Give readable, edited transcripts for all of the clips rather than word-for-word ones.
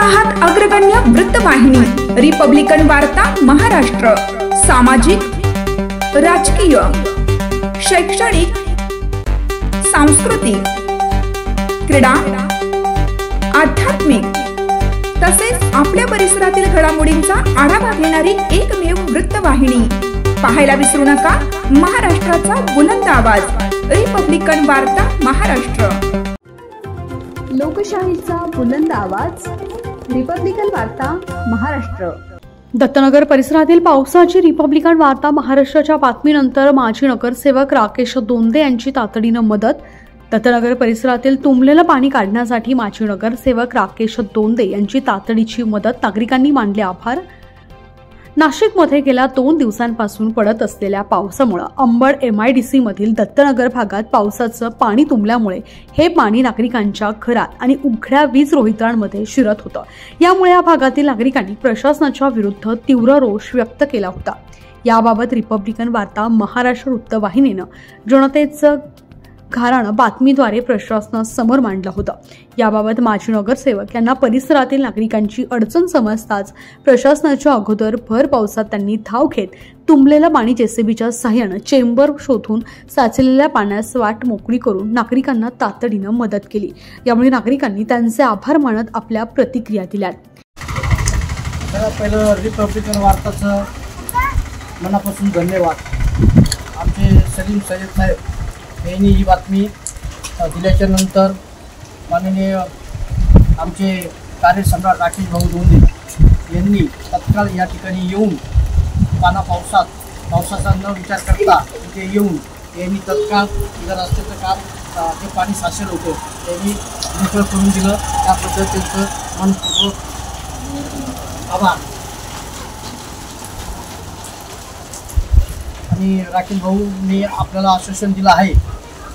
आहात अग्रगण्य वृत्तवाहिनी रिपब्लिकन वार्ता महाराष्ट्र। सामाजिक, राजकीय, शैक्षणिक, सांस्कृतिक, क्रीडा, आध्यात्मिक तसेच आपल्या परिसरातील घडामोडींचा आढावा घेणारी एकमेव वृत्तवाहिनी। पाहायला विसरू नका महाराष्ट्राचा बुलंद आवाज रिपब्लिकन वार्ता महाराष्ट्र। लोकशाहीचा बुलंद आवाज रिपब्लिकन वार्ता महाराष्ट्र। दत्तनगर परिसरातील पावसाची रिपब्लिकन वार्ता महाराष्ट्राच्या बातमीनंतर माजी नगरसेवक राकेश दोंदे यांची तातडीनं मदत। दत्तनगर परिसरातील तुंबलेलं पाणी काढण्यासाठी माजी नगरसेवक राकेश दोंदे यांची तातडीची मदत। नागरिकांनी मानले आभार। नाशिकमध्ये गेल्या 2 दिवसांपासून पडत असलेल्या पावसामुळे अंबड MIDC मधील दत्तनगर भागात पावसाचं पाणी तुंबल्यामुळे हे पाणी नागरिकांच्या घरात आणि उघड्या वीज रोहित्रांमध्ये शिरत होतं। यामुळे या भागातील नागरिकांनी प्रशासनाच्या विरुद्ध तीव्र रोष व्यक्त केला होता। याबाबत रिपब्लिकन वार्ता महाराष्ट्र वृत्तवाहिनीनं जनतेचं घाराणं बातमीद्वारे प्रशासनासमोर मांडलं होतं। याबाबत माजी नगरसेवक यांना परिसरातील नागरिकांची अडचण समजताच प्रशासनाच्या अगोदर भर पावसात त्यांनी धाव घेत तुंबलेलं पाणी JCBच्या सहाय्यानं चेंबर शोधून साचलेल्या पाण्यास वाट मोकळी करून नागरिकांना तातडीनं मदत केली। यामुळे नागरिकांनी त्यांचे आभार मानत आपल्या प्रतिक्रिया दिल्या। पहिलं रिपब्लिकन वार्ताचं मनापासून धन्यवाद। आमचे सलीम सय्यद साहेब यांनी ही बातमी दिल्याच्या नंतर माननीय आमचे कार्यसम्राट राकेश भाऊ दोंदे यांनी तत्काळ या ठिकाणी येऊन पावसाचा न विचार करता इथे येऊन यांनी तत्काळ इथं रस्त्याचं काम जे पाणी साचेल होतं त्यांनी मोकळं करून दिलं। त्याबद्दल त्यांचं मनपूर्वक आभार। आणि राकेश भाऊंनी आपल्याला आश्वासन दिलं आहे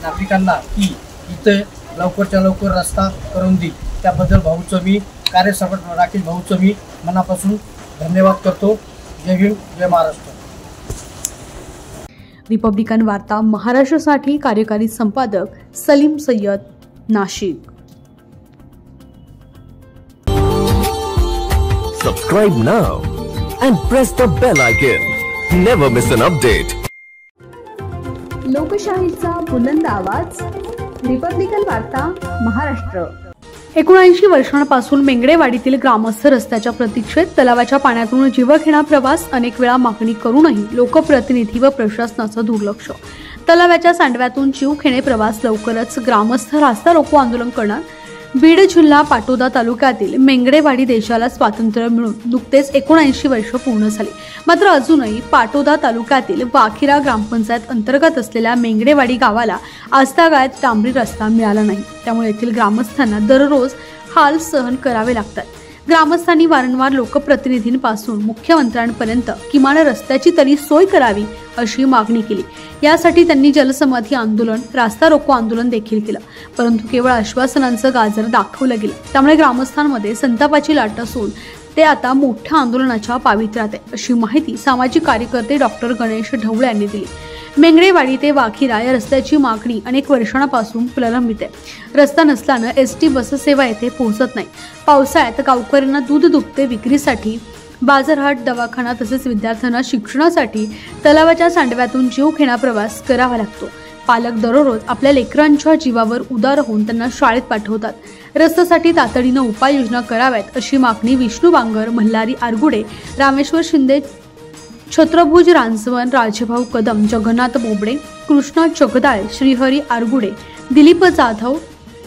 नागरिकांना की इथे लवकरच्या लवकर रस्ता करून देईल। त्याबद्दल भाऊचं मी कार्यसम्राट राकेश भाऊचं मी मनापासून धन्यवाद करतो। जय भीम, जय महाराष्ट्र। रिपब्लिकन वार्ता महाराष्ट्रासाठी कार्यकारी संपादक Salim Syed, Nashik. Subscribe now and press the bell icon. Never miss an update. लोकशाहीचा बुलंद आवाज रिपब्लिकन वार्ता महाराष्ट्र। 79 वर्षांपासून मेंगडेवाडीतील ग्रामस्थ रस्त्याच्या प्रतीक्षेत तलावाच्या पाण्यातून जीवघेणा प्रवास अनेक वेळा मागणी करूनही लोकप्रतिनिधी व प्रशासनाचं दुर्लक्ष। तलावाच्या सांडव्यातून जीवघेणे प्रवास लवकरच ग्रामस्थ रास्ता रोको आंदोलन करणार। बीड जिल्हा पाटोदा तालुक्यातील मेंगडेवाडी देशाला स्वातंत्र्य मिळून नुकतेच 79 वर्ष पूर्ण झाली, मात्र अजूनही पाटोदा तालुक्यातील वाखिरा ग्रामपंचायत अंतर्गत असलेल्या मेंगडेवाडी गावाला आजतागायत डांबरी रस्ता मिळाला नाही। त्यामुळे येथील ग्रामस्थांना दररोज हाल सहन करावे लागतात। ग्रामस्थांनी वारंवार लोकप्रतिनिधींपासून मुख्यमंत्र्यांपर्यंत किमान रस्त्याची तरी सोय करावी अशी मागणी केली। यासाठी त्यांनी जलसमाधी आंदोलन, रास्ता रोको आंदोलन देखील केलं, परंतु केवळ आश्वासनांचं गाजर दाखवलं गेलं। त्यामुळे ग्रामस्थांमध्ये संतापाची लाट असून ते आता मोठ्या आंदोलनाच्या पावित्र्यात आहे अशी माहिती सामाजिक कार्यकर्ते डॉक्टर गणेश ढवळे यांनी दिली। मेंगडेवाडी ते वाखिरा या रस्त्याची मागणी अनेक वर्षांपासून प्रलंबित आहे। रस्ता नसल्यानं ST बस सेवा येथे पोहोचत नाही। पावसाळ्यात गावकऱ्यांना दूध दुभते विक्रीसाठी, बाजारहाट, दवाखाना तसेच विद्यार्थ्यांना शिक्षणासाठी तलावाच्या सांडव्यातून जीवघेणा प्रवास करावा लागतो। पालक दररोज आपल्या लेकरांच्या जीवावर उदार होऊन त्यांना शाळेत पाठवतात। रस्त्यासाठी तातडीनं उपाययोजना कराव्यात अशी मागणी विष्णू बांगर, मल्हारी आरगुडे, रामेश्वर शिंदे, छत्रभुज रांजवन, राजेभाऊ कदम, जगन्नाथ बोबडे, कृष्णा जगदाळे, श्रीहरी आरगुडे, दिलीप जाधव,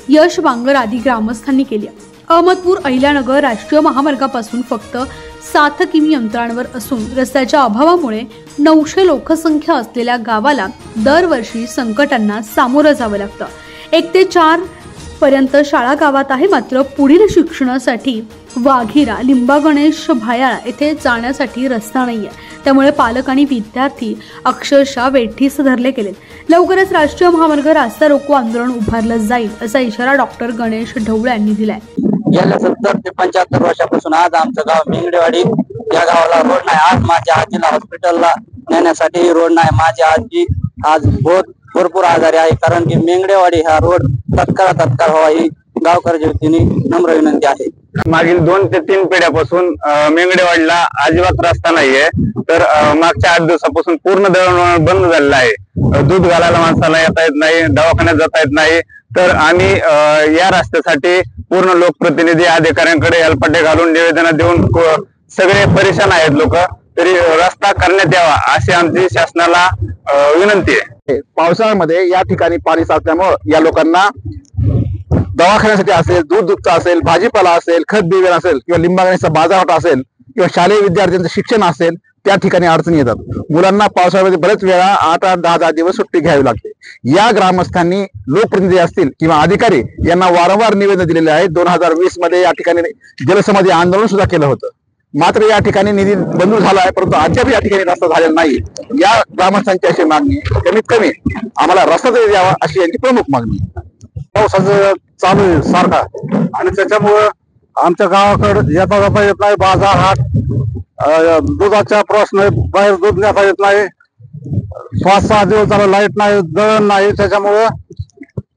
यश बांगर आदी ग्रामस्थांनी केली। अहमदपूर अहिल्यानगर राष्ट्रीय महामार्गापासून फक्त 7 किमी अंतरावर असून रस्त्याच्या अभावामुळे 900 लोकसंख्या असलेल्या गावाला दरवर्षी संकटांना सामोरं जावं लागतं। 1 ते 4 पर्यंत शाळा गावात आहे, मात्र पुढील शिक्षणासाठी वाघिरा, लिंबा गणेश भायाळा येथे जाण्यासाठी रस्ता नाहीये। त्यामुळे पालक आणि विद्यार्थी अक्षरशः वेठीस धरले गेले। लवकरच राष्ट्रीय महामार्ग रास्ता रोको आंदोलन उभारलं जाईल असा इशारा डॉक्टर गणेश ढवळे यांनी दिलाय। गेल्या 70 ते 75 वर्षापासून आज आमचं गाव मेंगडेवाडी या गावाला रोड नाही। आज माझ्या आजीला हॉस्पिटलला नेण्यासाठी रोड नाही। माझी आजी आज भरपूर आजारी आहे, कारण की मेंगडेवाडी हा रोड तत्काळ व्हावा ही गावकऱ्याच्या वतीने नम्र विनंती आहे। मागील 2 ते 3 पिढ्यापासून मेंगडेवाडीला अजिबात रस्ता नाहीये, तर मागच्या 8 दिवसापासून पूर्ण दळणवळण बंद झालेलं आहे। दूध घालायला माणसाला येता येत नाही, दवाखान्यात जाता येत नाही। तर आम्ही या रस्त्यासाठी पूर्ण लोकप्रतिनिधी अधिकाऱ्यांकडे हेलपाटे घालून निवेदन देऊन सगळे परेशान आहेत लोक, तरी रस्ता करण्यात यावा अशी आमची शासनाला विनंती आहे। पावसाळ्यामध्ये या ठिकाणी पाणी साचल्यामुळे या लोकांना दवाखान्यासाठी असेल, दूधचा असेल, भाजीपाला असेल, खत बियाणे असेल किंवा लिंबागणीचा बाजारपेठ असेल किंवा शालेय विद्यार्थ्यांचं शिक्षण असेल, त्या ठिकाणी अडचणी येतात। मुलांना पावसाळ्यामध्ये बरेच वेळा 8-8, 10-10 दिवस सुट्टी घ्यावी लागते। या ग्रामस्थांनी लोकप्रतिनिधी असतील किंवा अधिकारी यांना वारंवार निवेदन दिलेले आहे। 2020 मध्ये या ठिकाणी जलसमाधी आंदोलन सुद्धा केलं होतं, मात्र या ठिकाणी निधी मंजूर झाला आहे, परंतु अद्याप या ठिकाणी रस्ता झालेला नाही। या ग्रामस्थांची अशी मागणी, कमीत कमी आम्हाला रस्ता तरी द्यावा अशी यांची प्रमुख मागणी। पावसाचं चालू आहे सारखा आणि त्याच्यामुळं आमच्या गावाकडे येता जाता येत नाही, बाजार हाट, दुधाच्या प्रश्न, बाहेर दूध नेता येत नाही, 5-6 दिवस झाला लाईट नाही, दळण नाही, त्याच्यामुळं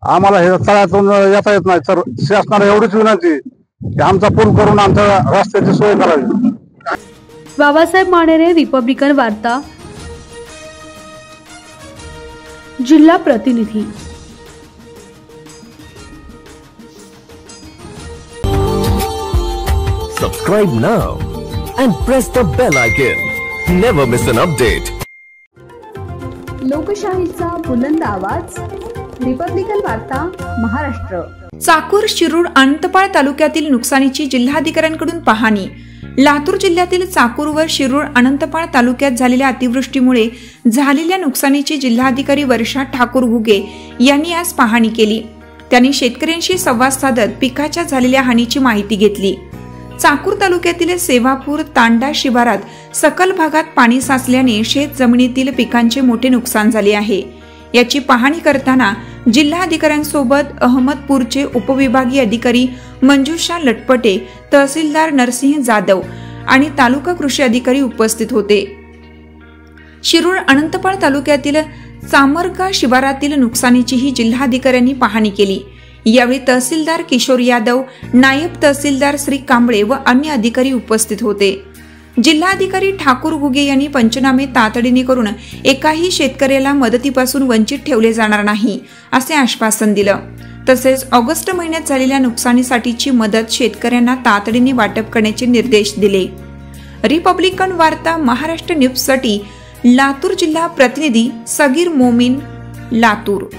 आम्हाला हे तळ्यातून येता येत नाही। तर शासनाला एवढीच विनंती की आमचा पूल करून आमच्या रस्त्याची सोय करावी। बाबासाहेब मानेरे, रिपब्लिकन वार्ता, जिल्हा प्रतिनिधी। Subscribe now and press the bell icon. Never miss an update. लोकशाहीचा बुलंद आवाज, रिपब्लिकन वार्ता महाराष्ट्र। चाकूर, शिरूर, अनंतपाळ तालुक्यातील नुकसानीची जिल्हाधिकाऱ्यांकडून पाहणी। लातूर जिल्ह्यातील चाकूर व शिरूर, अनंतपाळ तालुक्यात झालेल्या अतिवृष्टीमुळे झालेल्या नुकसानीची जिल्हाधिकारी वर्षा ठाकूर घुगे यांनी आज पाहणी केली। त्यांनी शेतकऱ्यांशी संवाद साधत पिकाच्या झालेल्या हानीची माहिती घेतली। चाकूर तालुक्यातील सेवापूर तांडा शिवारात सखल भागात पाणी साचल्याने शेत जमिनीतील पिकांचे मोठे नुकसान झाले आहे। याची पाहणी करताना जिल्हाधिकाऱ्यांसोबत अहमदपूरचे उपविभागीय अधिकारी मंजुषा लटपटे, तहसीलदार नरसिंह जाधव आणि तालुका कृषी अधिकारी उपस्थित होते। शिरूर, अनंतपाळ तालुक्यातील चामरगा शिवारातील नुकसानीचीही जिल्हाधिकाऱ्यांनी पाहणी केली। यावेळी तहसीलदार किशोर यादव, नायब तहसीलदार श्री कांबळे व अन्य अधिकारी उपस्थित होते। जिल्हाधिकारी ठाकूर घुगे यांनी पंचनामे तातडीने करून एकाही शेतकऱ्याला मदतीपासून वंचित ठेवले जाणार नाही असे आश्वासन दिलं। तसेच ऑगस्ट महिन्यात झालेल्या नुकसानीसाठीची मदत शेतकऱ्यांना तातडीने वाटप करण्याचे निर्देश दिले। रिपब्लिकन वार्ता महाराष्ट्र न्यूजसाठी लातूर जिल्हा प्रतिनिधी Sagir Momin, Latur.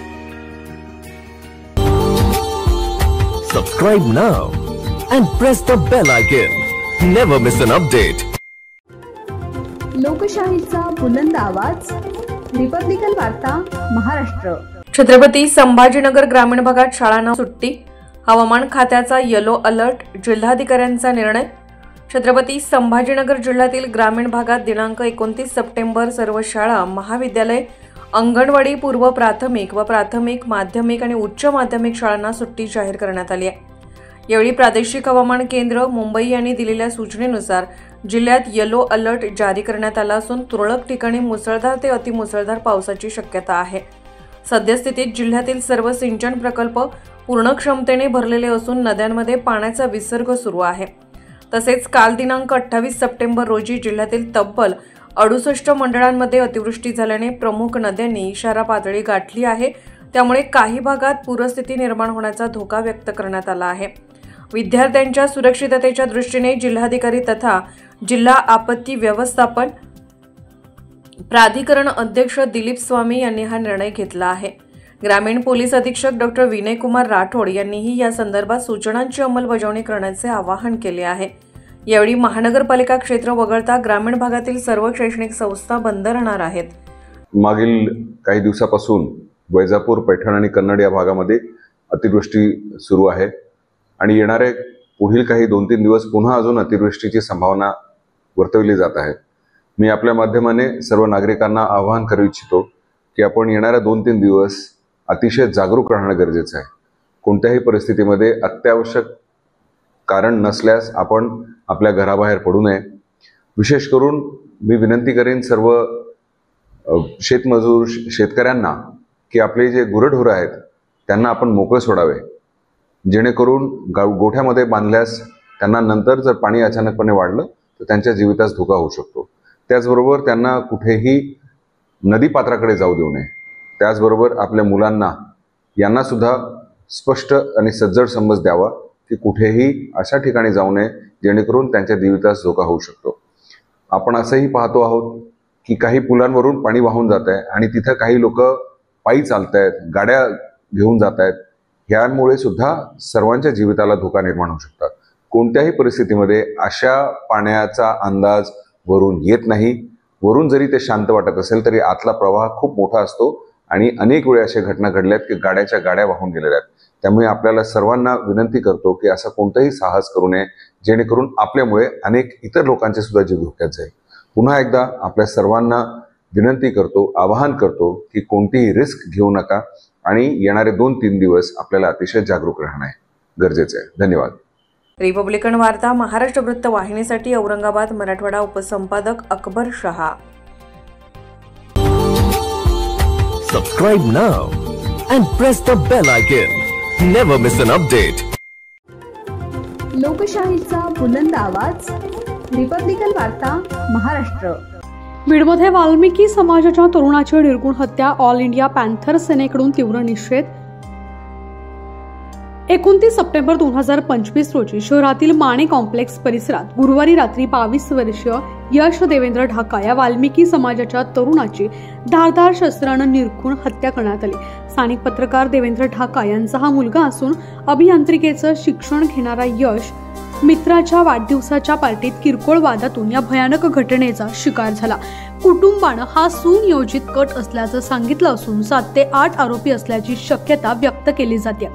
Subscribe now and press the bell icon. Never miss an update. लोकशाहीचा बुलंद आवाज, रिपब्लिकन वार्ता महाराष्ट्र। छत्रपती संभाजीनगर ग्रामीण भागात शाळांना सुट्टी, हवामान खात्याचा येलो अलर्ट, जिल्हाधिकाऱ्यांचा निर्णय। छत्रपती संभाजीनगर जिल्ह्यातील ग्रामीण भागात दिनांक 29 सप्टेंबर सर्व शाळा, महाविद्यालय, अंगणवाडी, पूर्व प्राथमिक व प्राथमिक, माध्यमिक आणि उच्च माध्यमिक शाळांना सुट्टी जाहीर करण्यात आली आहे। यावेळी प्रादेशिक हवामान केंद्र मुंबई यांनी दिलेल्या सूचनेनुसार जिल्ह्यात येलो अलर्ट जारी करण्यात आला असून तुरळक ठिकाणी मुसळधार ते अतिमुसळधार पावसाची शक्यता आहे। सद्यस्थितीत जिल्ह्यातील सर्व सिंचन प्रकल्प पूर्ण क्षमतेने भरलेले असून नद्यांमध्ये पाण्याचा विसर्ग सुरू आहे। तसेच काल दिनांक 28 सप्टेंबर रोजी जिल्ह्यातील तब्बल 68 मंडळांमध्ये अतिवृष्टी झाल्याने प्रमुख नद्यांनी इशारा पातळी गाठली आहे। त्यामुळे काही भागात पूरस्थिती निर्माण होण्याचा धोका व्यक्त करण्यात आला आहे। विद्यार्थ्यांच्या सुरक्षिततेच्या दृष्टीने जिल्हाधिकारी तथा जिल्हा आपत्ती व्यवस्थापन प्राधिकरण अध्यक्ष दिलीप स्वामी यांनी हा निर्णय घेतला आहे। ग्रामीण पोलीस अधीक्षक डॉक्टर विनय कुमार राठोड यांनीही या संदर्भात सूचनांची अंमलबजावणी करण्याचे आवाहन केले आहे। यावेळी महानगरपालिका क्षेत्र वगळता ग्रामीण भागातील सर्व शैक्षणिक संस्था बंद राहणार आहेत। मागील काही दिवसापासून वैजापूर, पैठण आणि कन्नड या भागामध्ये अतिवृष्टी सुरू आहे आणि येणारे पुढील काही 2-3 दिवस पुन्हा अजून अतिवृष्टीची संभावना वर्तवली जात आहे। मी आपल्या माध्यमाने सर्व नागरिकांना आवाहन करू इच्छितो की आपण येणाऱ्या 2-3 दिवस अतिशय जागरूक राहणं गरजेचं आहे। कोणत्याही परिस्थितीमध्ये अत्यावश्यक कारण नसल्यास आपण आपल्या घराबाहेर पडू नये। विशेष करून मी विनंती करेन सर्व शेतमजूर शेतकऱ्यांना की आपले जे गुरढोरं आहेत त्यांना आपण मोकळे सोडावे। जेणेकरून गोठ्यामध्ये बांधल्यास त्यांना नंतर जर पाणी अचानकपणे वाढलं तर त्यांच्या जीवितास धोका होऊ शकतो. त्याचबरोबर त्यांना कुठेही नदीपात्राकडे जाऊ देऊ नये. त्याचबरोबर आपल्या मुलांना यांना सुद्धा स्पष्ट आणि सज्जड समज द्यावा की कुठेही अशा ठिकाणी जाऊ नये जेणेकरून त्यांच्या जीवितास धोका होऊ शकतो. आपण असंही पाहतो आहोत की काही पुलांवरून पाणी वाहून जात आहे आणि तिथं काही लोक पायी चालत आहेत, गाड्या घेऊन जात आहेत. ह्यामुळे सुद्धा सर्वांच्या जीविताला धोका निर्माण होऊ शकतात. कोणत्याही परिस्थितीमध्ये अशा पाण्याचा अंदाज वरून येत नाही. वरून जरी ते शांत वाटत असेल तरी आतला प्रवाह खूप मोठा असतो आणि अनेक वेळा अशा घटना घडल्यात की गाड्याच्या गाड्या वाहून गेलेल्या आहेत. त्यामुळे आपल्याला सर्वांना विनंती करतो की असं कोणतंही साहस करू नये जेणेकरून आपल्यामुळे अनेक इतर लोकांचे सुद्धा जीव धोक्यात जाईल. पुन्हा एकदा आपल्या सर्वांना विनंती करतो, आवाहन करतो की कोणतीही रिस्क घेऊ नका आणि येणारे 2-3 दिवस आपल्याला अतिशय जागरूक राहणे गरजेचे आहे. धन्यवाद. रिपब्लिकन वार्ता महाराष्ट्र वृत्त वाहिनीसाठी Aurangabad Marathwada उपसंपादक Akbar Shah. Subscribe now and press the bell icon. Never miss an update. लोकशाहीचा बुलंद आवाज, रिपब्लिकन वार्ता महाराष्ट्र. बीडमध्ये वाल्मिकी समाजाच्या तरुणाची निर्गुण हत्या, ऑल इंडिया पॅन्थर सेनेकडून तीव्र निषेध. 29 सप्टेंबर 2025 रोजी शहरातील माने कॉम्प्लेक्स परिसरात गुरुवारी रात्री 22 वर्षीय यश देवेंद्र ढाका या वाल्मिकी समाजाच्या तरुणाची धारदार शस्त्रानं निर्गुण हत्या करण्यात आली. स्थानिक पत्रकार देवेंद्र ढाका यांचा हा मुलगा असून अभियांत्रिकीचं शिक्षण घेणारा यश मित्राच्या वाढदिवसाच्या पार्टीत किरकोळ वादातून या भयानक घटनेचा शिकार झाला. कुटुंबानं हा सुनियोजित कट असल्याचं सांगितलं असून 7 ते 8 आरोपी असल्याची शक्यता व्यक्त केली जाते.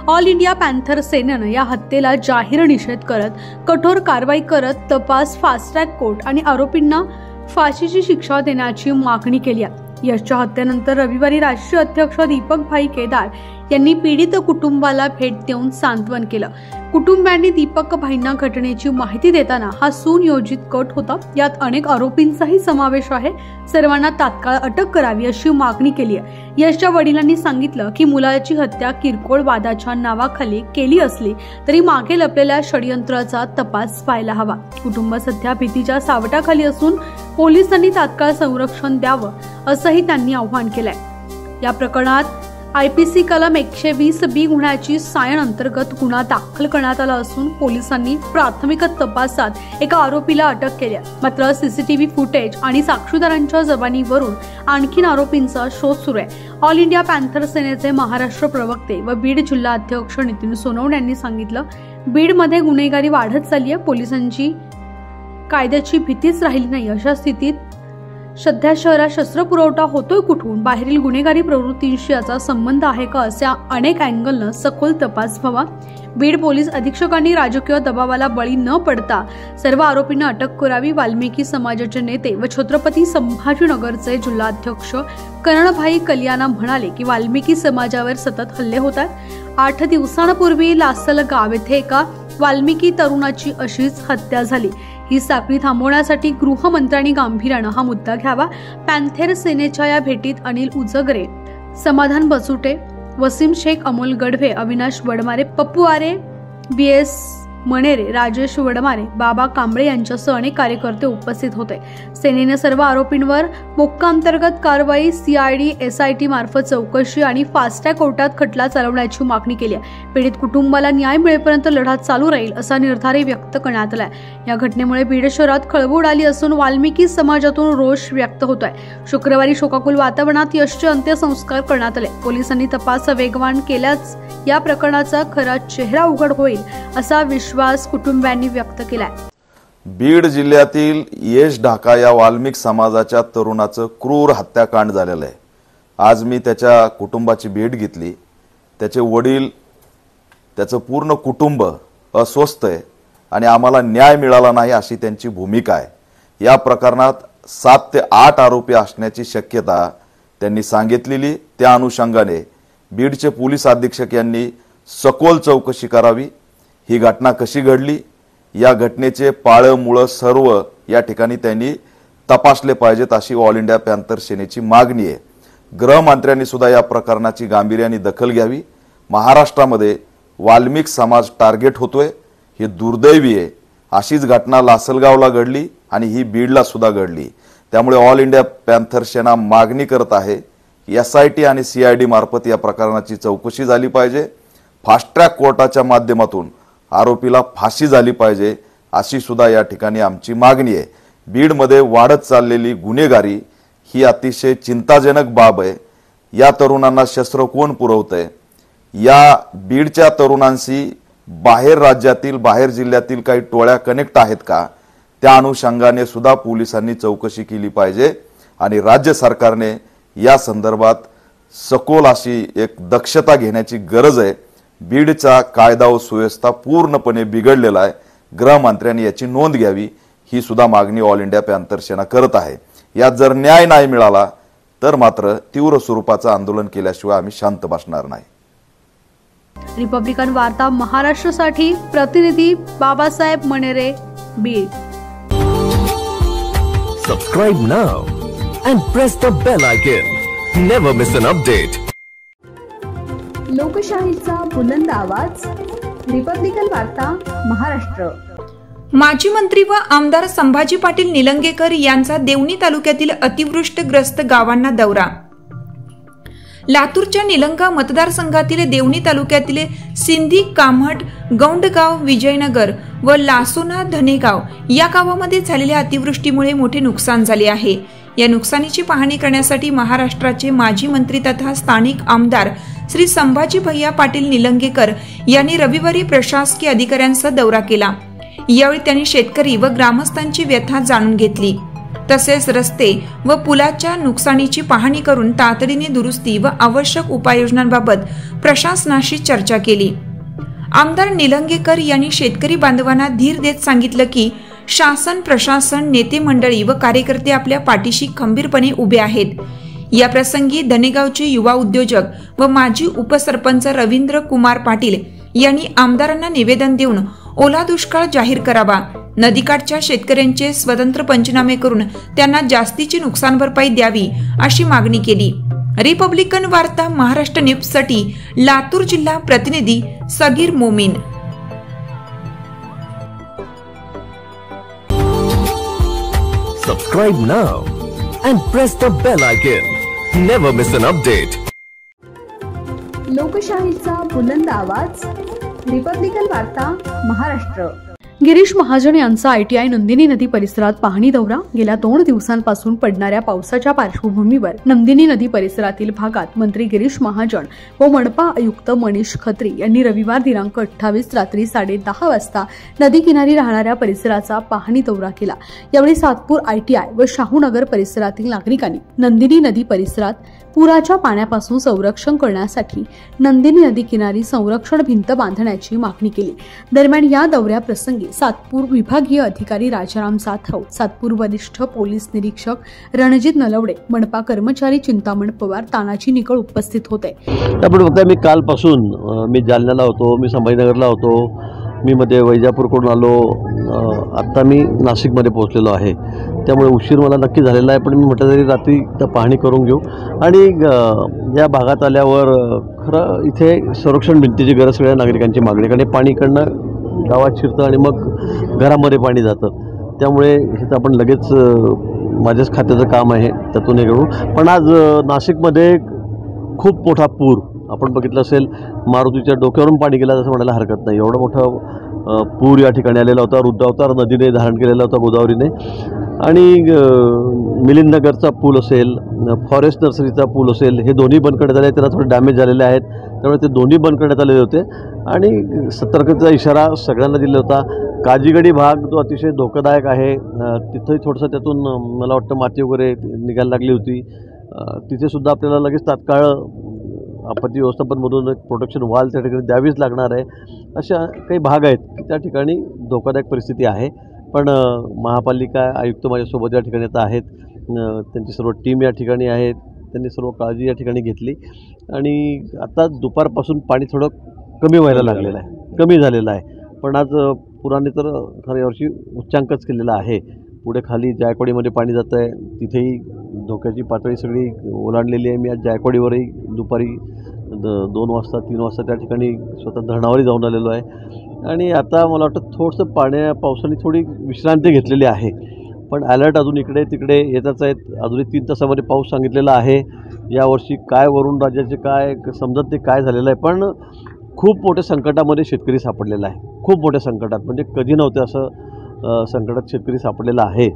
ऑल इंडिया पॅन्थर सेनेनं या हत्येला जाहीर निषेध करत कठोर कारवाई करत तपास, फास्ट ट्रॅक कोर्ट आणि आरोपींना फाशीची शिक्षा देण्याची मागणी केली आहे. यशच्या हत्येनंतर रविवारी राष्ट्रीय अध्यक्ष दीपक भाई केदार यांनी पीडित कुटुंबाला भेट देऊन सांत्वन केलं. कुटुंबियांनी दीपक भाईंना घटनेची माहिती देताना हा सुनियोजित कट होता, यात अनेक आरोपींचाही समावेश आहे, सर्वांना तात्काळ अटक करावी अशी मागणी केली आहे. यशच्या वडिलांनी सांगितलं की मुलाची हत्या किरकोळ वादाच्या नावाखाली केली असली तरी मागे लपलेल्या षडयंत्राचा तपास व्हायला हवा. कुटुंब सध्या भीतीच्या सावटाखाली असून पोलिसांनी तात्काळ संरक्षण द्यावं असंही त्यांनी आवाहन केलंय. या प्रकरणात IPC कलम 120B गुन्ह्याची सायन अंतर्गत गुन्हा दाखल करण्यात आला असून पोलिसांनी प्राथमिक तपासात एका आरोपीला अटक केली आहे. मात्र CCTV फुटेज आणि साक्षीदारांच्या जबानीवरून आणखीन आरोपींचा शोध सुरू आहे. ऑल इंडिया पॅन्थर सेनेचे महाराष्ट्र प्रवक्ते व बीड जिल्हा अध्यक्ष नितीन सोनवणे यांनी सांगितलं, बीडमध्ये गुन्हेगारी वाढत चालली आहे. पोलिसांची कायद्याची भीतीच राहिली नाही. अशा स्थितीत सध्या शहरात शस्त्रपुरवठा होतोय कुठून, बाहेरील गुन्हेगारी प्रवृत्तींशी याचा संबंध आहे का, अशा अनेक अँगलनं सखोल तपास व्हावा. बीड पोलीस अधीक्षकांनी राजकीय दबावाला बळी न पडता सर्व आरोपींना अटक करावी. वाल्मिकी समाजाचे नेते व छत्रपती संभाजीनगरचे जिल्हाध्यक्ष करणभाई कलियाना म्हणाले की वाल्मिकी समाजावर सतत हल्ले होतात. 8 दिवसांपूर्वी लासलगाव येथे एका वाल्मिकी तरुणाची अशीच हत्या झाली. ही साखळी थांबवण्यासाठी गृहमंत्र्यांनी गांभीर्यानं हा मुद्दा घ्यावा. पॅन्थर सेनेच्या या भेटीत अनिल उजगरे, समाधान बसुटे, वसीम शेख, अमोल गढवे, अविनाश वडमारे, पप्पू आरे, BS मणेरे, राजेश वडमारे, बाबा कांबळे यांच्यासह अनेक कार्यकर्ते उपस्थित होते. सेनेने सर्व आरोपींवर मोक्का अंतर्गत कारवाई, CID, SIT मार्फत चौकशी आणि फास्टॅग कोर्टात खटला चालवण्याची मागणी केली आहे. पीडित कुटुंबाला न्याय मिळेपर्यंत लढा चालू राहील असा निर्धारही व्यक्त करण्यात आलाय. या घटनेमुळे बीड शहरात खळबळ उडाली असून वाल्मिकी समाजातून रोष व्यक्त होत आहे. शुक्रवारी शोकाकुल वातावरणात यशचे अंत्यसंस्कार करण्यात आले. पोलिसांनी तपास वेगवान केल्यास या प्रकरणाचा खरा चेहरा उघड होईल असा विश्वास कुटुंबियांनी व्यक्त केलाय. बीड जिल्ह्यातील यश ढाका या वाल्मिक समाजाच्या तरुणाचं क्रूर हत्याकांड झालेलं आहे. आज मी त्याच्या कुटुंबाची भेट घेतली. त्याचे वडील, त्याचं पूर्ण कुटुंब अस्वस्थ आहे आणि आम्हाला न्याय मिळाला नाही अशी त्यांची भूमिका आहे. या प्रकरणात 7 ते 8 आरोपी असण्याची शक्यता त्यांनी सांगितलेली. त्या अनुषंगाने बीडचे पोलीस अधीक्षक यांनी सखोल चौकशी करावी. ही घटना कशी घडली, या घटनेचे पाळमुळं सर्व या ठिकाणी त्यांनी तपासले पाहिजेत अशी ऑल इंडिया पॅन्थर सेनेची मागणी आहे. गृहमंत्र्यांनी सुद्धा या प्रकरणाची गांभीर्याने दखल घ्यावी. महाराष्ट्रामध्ये वाल्मिक समाज टार्गेट होतोय, हे दुर्दैवी आहे। अशीच घटना लासलगावला घडली आणि ही बीडला सुद्धा घडली। त्यामुळे ऑल इंडिया पॅन्थर सेना मागणी करत आहे की SIT आणि CID मार्फत या प्रकरणाची चौकशी झाली पाहिजे, फास्ट ट्रॅक कोर्टाच्या माध्यमातून आरोपीला फाशी झाली पाहिजे, अशी सुद्धा या ठिकाणी आमची मागणी आहे। बीडमध्ये वाढत चाललेली गुन्हेगारी ही अतिशय चिंताजनक बाब आहे। या तरुणांना शस्त्र कोण पुरवतंय? या बीडच्या तरुणांशी बाहेर राज्यातील बाहेर जिल्ह्यातील काही टोळ्या कनेक्ट आहेत का? त्या अनुषंगाने सुद्धा पोलिसांनी चौकशी केली पाहिजे आणि राज्य सरकारने या संदर्भात सखोल अशी एक दक्षता घेण्याची गरज आहे। बीडचा कायदा व सुव्यवस्था पूर्णपणे बिघडलेला आहे। गृहमंत्र्यांनी याची नोंद घ्यावी, ही सुद्धा मागणी ऑल इंडिया पॅन्थर सेना करत आहे। यात जर न्याय नाही मिळाला तर मात्र तीव्र स्वरूपाचं आंदोलन केल्याशिवाय आम्ही शांत बसणार नाही। रिपब्लिकन वार्ता महाराष्ट्रासाठी प्रतिनिधी Babasaheb Manere, Beed. Subscribe now and press the bell icon. Never miss an update. लोकशाहीचा बुलंद आवाज, रिपब्लिकन वार्ता महाराष्ट्र। माजी मंत्री व आमदार संभाजी पाटील निलंगेकर यांचा देवणी तालुक्यातील अतिवृष्टग्रस्त गावांना दौरा। लातूरच्या निलंगा मतदारसंघातील देवणी तालुक्यातील सिंधी, कामहट, गौंडगाव, विजयनगर व लासोना धनेगाव या गावामध्ये झालेल्या अतिवृष्टीमुळे मोठे नुकसान झाले आहे। या नुकसानीची पाहणी करण्यासाठी महाराष्ट्राचे माजी मंत्री तथा स्थानिक आमदार श्री संभाजी भैया पाटील निलंगेकर यांनी रविवारी प्रशासकीय अधिकाऱ्यांचा दौरा केला। यावेळी त्यांनी शेतकरी व ग्रामस्थांची व्यथा जाणून घेतली, तसेच रस्ते व पुलाच्या नुकसानीची पाहणी करून तातडीने दुरुस्ती व आवश्यक उपाययोजनांबाबत प्रशासनाशी चर्चा केली। आमदार निलंगेकर यांनी शेतकरी बांधवांना धीर देत सांगितलं की शासन, प्रशासन, नेते मंडळी व कार्यकर्ते आपल्या पाठीशी खंबीरपणे उभे आहेत। या प्रसंगी धनेगावचे युवा उद्योजक व माजी उपसरपंच रवींद्र कुमार पाटील यांनी आमदारांना निवेदन देऊन ओला दुष्काळ जाहीर करावा, नदीकाठच्या शेतकऱ्यांचे स्वतंत्र पंचनामे करून त्यांना जास्तीची नुकसान भरपाई द्यावी अशी मागणी केली। रिपब्लिकन वार्ता महाराष्ट्र न्यूजसाठी लातूर जिल्हा प्रतिनिधी Sagir Momin. Subscribe now and press the bell icon. Never miss an update. लोकशाहीचा बुलंद आवाज, रिपब्लिकन वार्ता महाराष्ट्र। गिरीश महाजन यांचा ITI नंदिनी नदी परिसरात पाहणी दौरा। गेल्या 2 दिवसांपासून पडणाऱ्या पावसाच्या पार्श्वभूमीवर नंदिनी नदी परिसरातील भागात मंत्री गिरीश महाजन व मनपा आयुक्त मनीष खत्री यांनी रविवार दिनांक 28 रात्री 10:30 वाजता नदी किनारी राहणाऱ्या परिसराचा पाहणी दौरा केला। यावेळी सातपूर ITI व शाहूनगर परिसरातील नागरिकांनी नंदिनी नदी परिसरात पुराच्या पाण्यापासून संरक्षण करण्यासाठी नंदिनी नदी किनारी संरक्षण भिंत बांधण्याची मागणी केली। दरम्यान या दौऱ्याप्रसंगी सातपूर विभागीय अधिकारी राजाराम जाधव, सातपूर वरिष्ठ पोलीस निरीक्षक रणजित नलवडे, मनपा कर्मचारी चिंतामण पवार, तानाजी निकळ उपस्थित होते। त्यामुळे बघता मी कालपासून मी जालन्याला होतो, मी संभाजीनगरला होतो, मी मध्ये वैजापूरकडून आलो, आत्ता मी नाशिकमध्ये पोहोचलेलो आहे। त्यामुळे उशीर मला नक्की झालेला आहे, पण मी म्हटलं तरी रात्री तर पाहणी करून घेऊ। आणि या भागात आल्यावर खरं इथे संरक्षण भिंतीची गरज सगळ्या नागरिकांची मागणी, कारण पाणी इकडनं गावात शिरतं आणि मग घरामध्ये पाणी जातं। त्यामुळे हे तर आपण लगेच माझ्याच खात्याचं काम आहे, त्यातून हे करू। पण आज नाशिकमध्ये खूप मोठा पूर आपण बघितलं असेल, मारुतीच्या डोक्यावरून पाणी गेलं असं म्हणायला हरकत नाही। एवढा मोठा पूर या ठिकाणी आलेला होता, रुद्रावतार नदीने धारण केलेला होता गोदावरीने। आणि मिलिंदनगरचा पूल असेल, फॉरेस्ट नर्सरीचा पूल असेल, हे दोन्ही बंद करण्यात आले, त्याला थोडे डॅमेज झालेले आहेत, त्यामुळे ते दोन्ही बंद करण्यात आलेले होते। आणि सतर्कतेचा इशारा सगळ्यांना दिला होता। काजीगडी भाग जो अतिशय धोकादायक आहे, तिथंही थोडंसं त्यातून मला वाटतं माती वगैरे निघायला लागली होती, तिथेसुद्धा आपल्याला लगेच तात्काळ आपत्ती व्यवस्थापनमधून एक प्रोटेक्शन वॉल त्या ठिकाणी द्यावीच लागणार आहे। अशा काही भाग आहेत की त्या ठिकाणी धोकादायक परिस्थिती आहे। पण महापालिका आयुक्त माझ्यासोबत या ठिकाणी आता आहेत, त्यांची सर्व टीम या ठिकाणी आहेत, त्यांनी सर्व काळजी या ठिकाणी घेतली। आणि आता दुपारपासून पाणी थोडं कमी व्हायला लागलेलं आहे, कमी झालेलं आहे। पण आज पुराने तर खरं यावर्षी उच्चांकच केलेला आहे। पुढे खाली जायकवाडीमध्ये पाणी जातं आहे, तिथेही धोक्याची पातळी सगळी ओलांडलेली आहे। मी आज जायकवाडीवरही दुपारी 2 वाजता 3 वाजता त्या ठिकाणी स्वतः धरणावरही जाऊन आलेलो आहे आणि आता मला वाटतं थोडंसं पावसाने थोडी विश्रांती घेतलेली आहे, पण अलर्ट अजून इकडे तिकडे येतच आहेत. अजूनही 3 तासामध्ये पाऊस सांगितलेला आहे. यावर्षी काय वरून राज्याचे काय समजत ते काय झालेलं आहे, पण खूप मोठ्या संकटामध्ये शेतकरी सापडलेला आहे. खूप मोठ्या संकटात, म्हणजे कधी नव्हते असं संकटात शेतकरी सापडलेला आहे.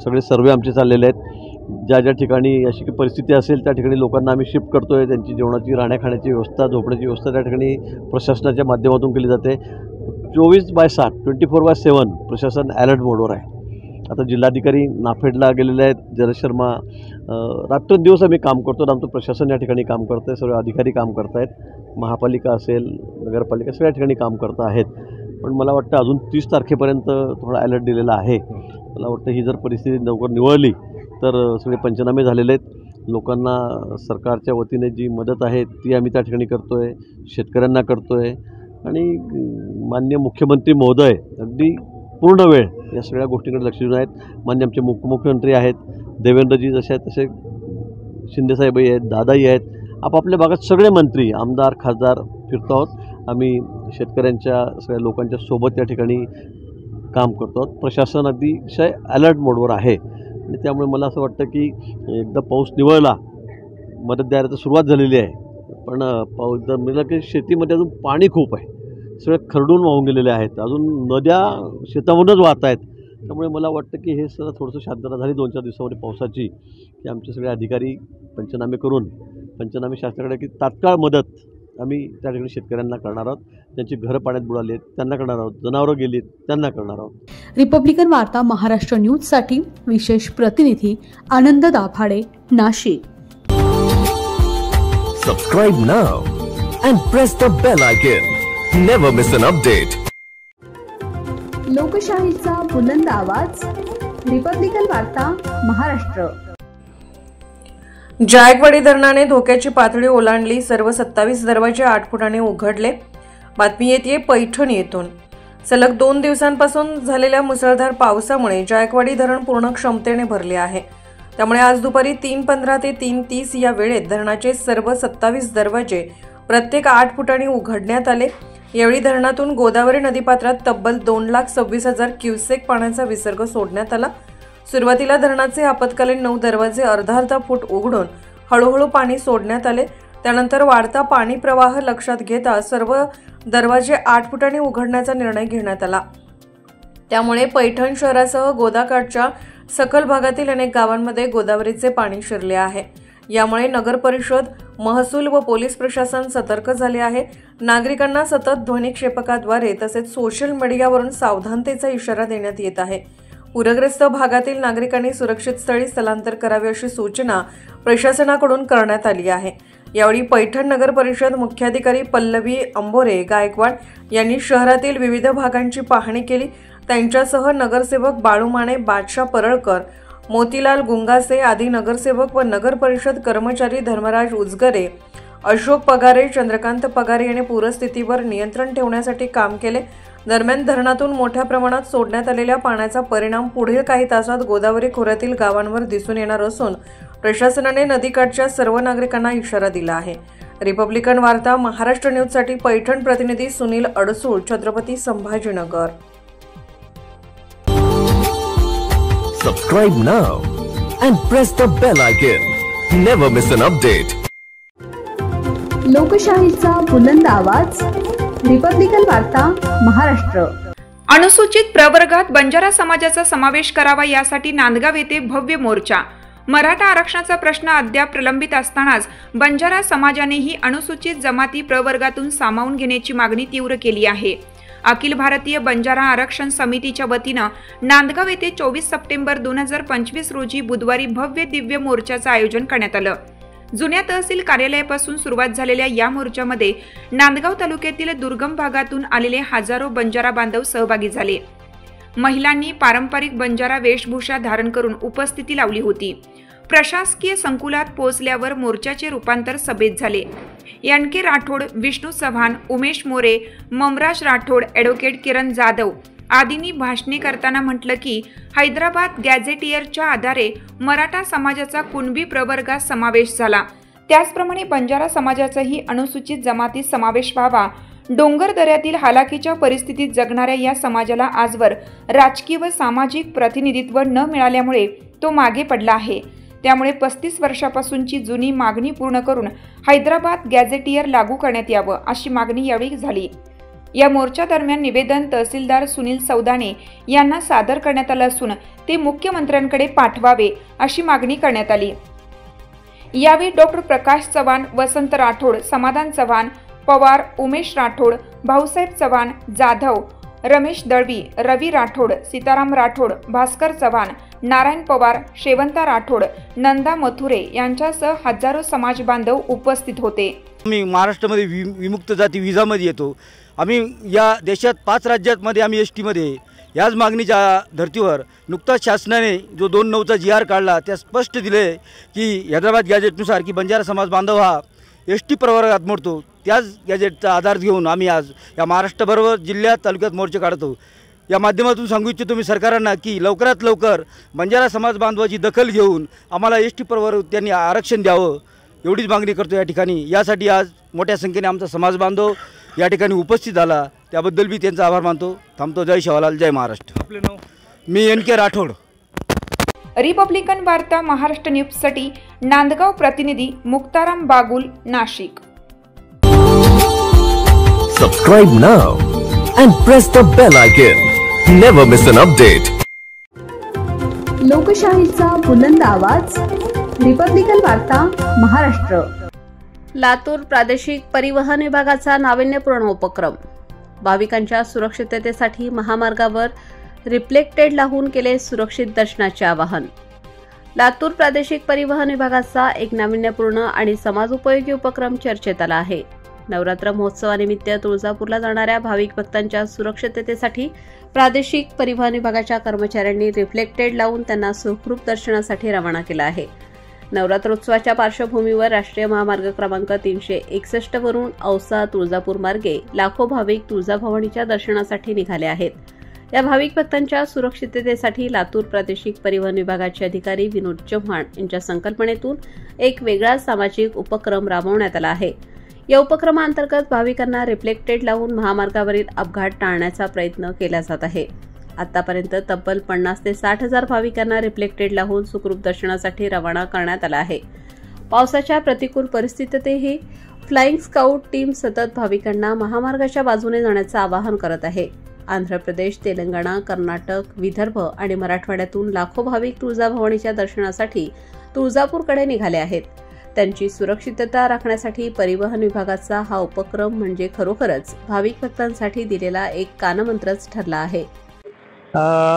सगळे सर्वे आमचे चाललेले आहेत. ज्या ठिकाणी अशी परिस्थिती असेल त्या ठिकाणी लोकांना आम्ही शिफ्ट करतो आहे. त्यांची जेवणाची राहण्याखाण्याची व्यवस्था, झोपण्याची व्यवस्था त्या ठिकाणी प्रशासनाच्या माध्यमातून केली जाते. 24/7 24/7 प्रशासन अलर्ट मोडवर आहे. आता जिल्हाधिकारी नाफेडला गेलेले आहेत, जलज शर्मा, रात्रंदिवस आम्ही काम करतो. आमचं प्रशासन या ठिकाणी काम करतं आहे, सर्व अधिकारी काम करत आहेत. महापालिका असेल, नगरपालिका सगळ्या ठिकाणी काम करत आहेत. पण मला वाटतं अजून 30 तारखेपर्यंत थोडा अलर्ट दिलेला आहे. मला वाटतं ही जर परिस्थिती लवकर निवळली तर सगळे पंचनामे झालेले आहेत. लोकांना सरकारच्या वतीने जी मदत आहे ती आम्ही त्या ठिकाणी करतो आहे, शेतकऱ्यांना करतो आहे आणि माननीय मुख्यमंत्री महोदय अगदी पूर्ण वेळ या सगळ्या गोष्टींकडे लक्ष देऊन आहेत. माननीय आमचे मुख्यमंत्री आहेत, देवेंद्रजी जसे आहेत तसे शिंदेसाहेबही आहेत, दादाही आहेत. आपापल्या भागात सगळे मंत्री, आमदार, खासदार फिरतो आहोत. आम्ही शेतकऱ्यांच्या सगळ्या लोकांच्या सोबत या ठिकाणी काम करतो आहोत. प्रशासन अतिशय अलर्ट मोडवर आहे आणि त्यामुळे मला असं वाटतं की एकदा पाऊस निवळला, मदत द्यायला तर सुरुवात झालेली आहे, पण पाऊस जर मिळाला की शेतीमध्ये अजून पाणी खूप आहे, सगळे खरडून वाहून गेलेले आहेत, अजून नद्या शेतामधूनच वाहत आहेत. त्यामुळे मला वाटतं की हे सगळं थोडंसं शांतता झाली 2-4 दिवसामध्ये पावसाची, की आमचे सगळे अधिकारी पंचनामे करून पंचनामे शासनाकडे की तात्काळ मदत आम्ही त्या ठिकाणी शेतकऱ्यांना करणार आहोत. त्यांची घरं पाण्यात बुडाली आहेत त्यांना करणार आहोत, जनावरं गेली त्यांना करणार आहोत. रिपब्लिकन वार्ता महाराष्ट्र न्यूजसाठी विशेष प्रतिनिधी आनंद Dabhade, Nashik. Subscribe now and press the bell icon. Never miss an update. लोकशाहीचा बुलंद आवाज, रिपब्लिकन वार्ता महाराष्ट्र. जायकवाडी धरणाने धोक्याची पातळी ओलांडली. सर्व 27 दरवाजे 8 फुटाने उघडले. बातमी येते पैठण येथून. सलग 2 दिवसांपासून झालेल्या मुसळधार पावसामुळे जायकवाडी धरण पूर्ण क्षमतेने भरले आहे. त्यामुळे आज दुपारी 3:15 ते 3:30 या वेळेत धरणाचे सर्व 27 दरवाजे प्रत्येक 8 फुटांनी उघडण्यात आले. यावेळी धरणातून गोदावरी नदीपात्रात तब्बल 2,26,000 क्युसेक पाण्याचा विसर्ग सोडण्यात आला. सुरुवातीला धरणाचे आपत्कालीन 9 दरवाजे अर्धा फूट उघडून हळूहळू पाणी सोडण्यात आले. त्यानंतर वाढता पाणी प्रवाह लक्षात घेता सर्व दरवाजे 8 फुटांनी उघडण्याचा निर्णय घेण्यात आला. त्यामुळे पैठण शहरासह गोदाकाठच्या सखल भागातील अनेक गावांमध्ये गोदावरीचे पाणी शिरले आहे. यामुळे नगर परिषद, महसूल व पोलीस प्रशासन सतर्क झाले आहे. नागरिकांना सतत ध्वनिक्षेपकाद्वारे तसेच सोशल मीडियावरून सावधानतेचा इशारा देण्यात येत आहे. पूरग्रस्त भागातील नागरिकांनी सुरक्षित स्थळी स्थलांतर करावे अशी सूचना प्रशासनाकडून करण्यात आली आहे. यावेळी पैठण नगर परिषद मुख्याधिकारी पल्लवी अंबोरे गायकवाड यांनी शहरातील विविध भागांची पाहणी केली. त्यांच्यासह नगरसेवक बाळू माने, बादशाह परळकर, मोतीलाल गुंगासे आदी नगरसेवक व नगर परिषद कर्मचारी धर्मराज उजगरे, अशोक पगारे, चंद्रकांत पगारे यांनी पूरस्थितीवर नियंत्रण ठेवण्यासाठी काम केले. दरम्यान धरणातून मोठ्या प्रमाणात सोडण्यात आलेल्या पाण्याचा परिणाम पुढील काही तासात गोदावरी खोऱ्यातील गावांवर दिसून येणार असून प्रशासनाने नदीकाठच्या सर्व नागरिकांना इशारा दिला आहे. रिपब्लिकन वार्ता महाराष्ट्र न्यूजसाठी पैठण प्रतिनिधी Sunil Adsul, Chhatrapati Sambhajinagar. Subscribe now and press the bell icon. Never miss an update. लोकशाहीचा बुलंद आवाज, रिपब्लिकन वार्ता महाराष्ट्र. अनुसूचित प्रवर्गात बंजारा समाजाचा समावेश करावा यासाठी नांदगाव येथे भव्य मोर्चा. मराठा आरक्षणाचा प्रश्न अद्याप प्रलंबित असतानाच बंजारा समाजानेही अनुसूचित जमाती प्रवर्गातून सामावून घेण्याची मागणी तीव्र केली आहे. अखिल भारतीय बंजारा आरक्षण समितीच्या वतीनं नांदगाव येथे 24 सप्टेंबर 2025 रोजी बुधवारी भव्य दिव्य मोर्चाचं आयोजन करण्यात आलं. जुन्या तहसील कार्यालयापासून सुरुवात झालेल्या या मोर्चामध्ये नांदगाव तालुक्यातील दुर्गम भागातून आलेले हजारो बंजारा बांधव सहभागी झाले. महिलांनी पारंपरिक बंजारा वेशभूषा धारण करून उपस्थिती लावली होती. प्रशासकीय संकुलात पोहोचल्यावर मोर्चाचे रूपांतर सभेत झाले. एन.के. राठोड, विष्णू चव्हाण, उमेश मोरे, ममराज राठोड, ॲडव्होकेट किरण जाधव आदींनी भाषणे करताना म्हटलं की हैदराबाद गॅझेटियरच्या आधारे मराठा समाजाचा कुणबी प्रवर्गात समावेश झाला. त्याचप्रमाणे बंजारा समाजाचाही अनुसूचित जमातीत समावेश व्हावा। डोंगर दऱ्यातील हालाकीच्या परिस्थितीत जगणाऱ्या या समाजाला आजवर राजकीय व सामाजिक प्रतिनिधित्व न मिळाल्यामुळे तो मागे पडला आहे। त्यामुळे 35 वर्षापासूनची जुनी मागणी पूर्ण करून हैदराबाद गॅझेटियर लागू करण्यात यावं अशी मागणी यावेळी झाली। या मोर्चा दरम्यान निवेदन तहसीलदार सुनील सौदाणे यांना सादर करण्यात आलं असून ते मुख्यमंत्र्यांकडे पाठवावे अशी मागणी करण्यात आली। यावेळी डॉक्टर प्रकाश चव्हाण, वसंत राठोड, समाधान चव्हाण, पवार, उमेश राठोड, भाऊसाहेब चव्हाण, जाधव, रमेश दळवी, रवी राठोड, सीताराम राठोड, भास्कर चव्हाण, नारायण पवार, शेवंता राठोड, नंदा मथुरे यांच्यासह हजारो समाज बांधव उपस्थित होते। आम्ही महाराष्ट्रामध्ये विमुक्त जाती विजामध्ये येतो। आम्ही या देशात 5 राज्यांमध्ये आम्ही एसटी मध्ये याच मागणीच्या धर्तीवर नुकताच शासनाने जो 2/9चा GR काढला त्या स्पष्ट दिले की हैदराबाद गॅजेटनुसार की बंजारा समाज बांधव हा एसटी प्रवर्गात मोडतो। त्याच गॅजेटचा आधार घेऊन आम्ही आज या महाराष्ट्राबरोबर जिल्ह्यात तालुक्यात मोर्चे काढतो। या माध्यमातून सांगू इच्छितो मी सरकारांना की लवकरात लवकर बंजारा समाज बांधवाची दखल घेऊन आम्हाला एसटी प्रवर्ग त्यांनी आरक्षण द्यावं एवढीच मागणी करतो या ठिकाणी। यासाठी आज मोठ्या संख्येने आमचा समाज बांधव या ठिकाणी उपस्थित झाला, त्याबद्दल मी त्यांचा आभार मानतो। थांबतो। जय शिवलाल, जय महाराष्ट्र। आपले नाव? मी NK राठोड। रिपब्लिकन वार्ता महाराष्ट्र न्यूजसाठी नांदगाव प्रतिनिधी Muktaram Bagul, Nashik. Subscribe now and press the bell icon. Never miss an update. लोकशाहीचा बुलंद आवाज, रिपब्लिकन वार्ता महाराष्ट्र। लातूर प्रादेशिक परिवहन विभागाचा नाविन्यपूर्ण उपक्रम। भाविकांच्या सुरक्षिततेसाठी महामार्गावर रिफ्लेक्टेड लावून केले सुरक्षित दर्शनाचे आवाहन। लातूर प्रादेशिक परिवहन विभागाचा एक नाविन्यपूर्ण आणि समाजोपयोगी उपक्रम चर्चेत आला आहे। नवरात्र महोत्सवानिमित्त तुळजापूरला जाणाऱ्या भाविक भक्तांच्या सुरक्षिततेसाठी प्रादेशिक परिवहन विभागाच्या कर्मचाऱ्यांनी रिफ्लेक्टेड लावून त्यांना सुखरूप दर्शनासाठी रवाना केलं आहे। नवरात्रोत्सवाच्या पार्श्वभूमीवर राष्ट्रीय महामार्ग क्रमांक 361 वरून औसा तुळजापूर मार्गे लाखो भाविक तुळजाभवानीच्या दर्शनासाठी निघाले आहेत। या भाविक भक्तांच्या सुरक्षिततेसाठी लातूर प्रादेशिक परिवहन विभागाचे अधिकारी विनोद चव्हाण यांच्या संकल्पनेतून एक वेगळा सामाजिक उपक्रम राबवण्यात आला आहे। या उपक्रमाअंतर्गत भाविकांना रिफ्लेक्टेड लावून महामार्गावरील अपघात टाळण्याचा प्रयत्न केला जात आहे। आतापर्यंत तब्बल 50 ते 60 हजार भाविकांना रिफ्लेक्टेड लावून सुखरूप दर्शनासाठी रवाना करण्यात आला आहे। पावसाच्या प्रतिकूल परिस्थितीतही फ्लाइंग स्काउट टीम सतत भाविकांना महामार्गाच्या बाजूने जाण्याचं आवाहन करत आहे। आंध्र प्रदेश, तेलंगणा, कर्नाटक, विदर्भ आणि मराठवाड्यातून लाखो भाविक तुळजाभवानीच्या दर्शनासाठी तुळजापूरकडे निघाले आहेत। त्यांची सुरक्षितता राखण्यासाठी परिवहन विभागाचा हा उपक्रम म्हणजे खरोखरच भाविक भक्तांसाठी दिलेला एक कानमंत्रच ठरला आहे।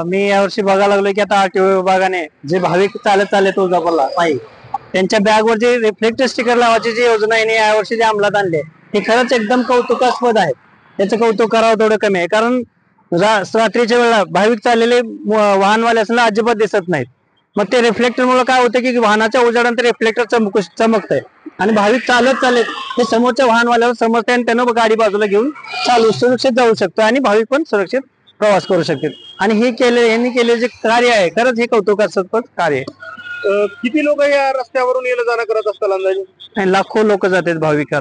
मी यावर्षी बघायला लागलो की आता RTO विभागाने जे भाविक चालत तुळजापूरला पायी त्यांच्या बॅगवर जे रिफ्लेक्टर स्टिकर लावायची जी योजना आहे यावर्षी जे अंमलात आणली ती खरंच एकदम कौतुकास्पद आहे। त्याचं कौतुक करावं तेवढं कमी आहे, कारण रात्रीच्या वेळेला भाविक चाललेले वाहनवाले असताना अजिबात दिसत नाहीत। मग ते रिफ्लेक्टर मुळे काय होतं की वाहनाच्या उजेडानंतर रिफ्लेक्टर चमकतंय आणि भाविक चालत हे समोरच्या वाहनवाल्यावर समजतंय आणि त्यानं गाडी बाजूला घेऊन सुरक्षित जाऊ शकतो आणि भाविक पण सुरक्षित प्रवास करू शकतील। आणि यांनी केलेले जे कार्य आहे खरंच हे कौतुकास्पद कार्य आहे। किती लोक या रस्त्यावरून येणं जाणं करत असतात अंदाजे? लाखो लोक जातात भाविक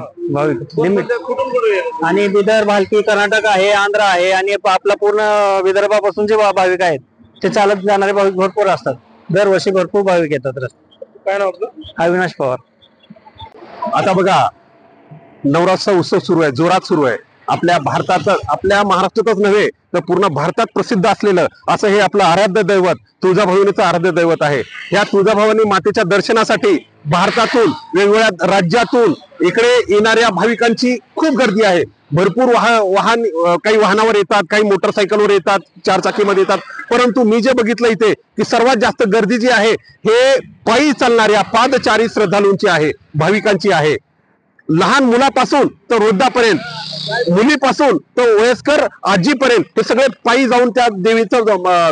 आणि विदर्भ, भालकी, कर्नाटक आहे, आंध्र आहे आणि आपला पूर्ण विदर्भापासून जे भाविक आहेत ते चालत जाणारे भाविक भरपूर असतात। दरवर्षी भरपूर भाविक येतात रस्ते। काय नाव आपलं? अविनाश पवार। आता बघा, नवरात्र उत्सव सुरू आहे, जोरात सुरू आहे। आपल्या भारतात, आपल्या महाराष्ट्रातच नव्हे तर पूर्ण भारतात प्रसिद्ध असलेलं असं हे आपलं आराध्य दैवत तुळजाभवानीचं आराध्य दैवत आहे। या तुळजाभवानी मातेच्या दर्शनासाठी भारतातून, वेगवेगळ्या राज्यातून इकडे येणाऱ्या भाविकांची खूप गर्दी आहे। भरपूर वाहन काही वाहनावर येतात, काही मोटरसायकलवर येतात, 4 चाकीमध्ये येतात, परंतु मी जे बघितलं इथे की सर्वात जास्त गर्दी जी आहे हे पायी चालणाऱ्या पादचारी श्रद्धाळूंची आहे, भाविकांची आहे। लहान मुलापासून तर वृद्धापर्यंत, मुलीपासून तर वयस्कर आजीपर्यंत हे सगळे पायी जाऊन त्या देवीचं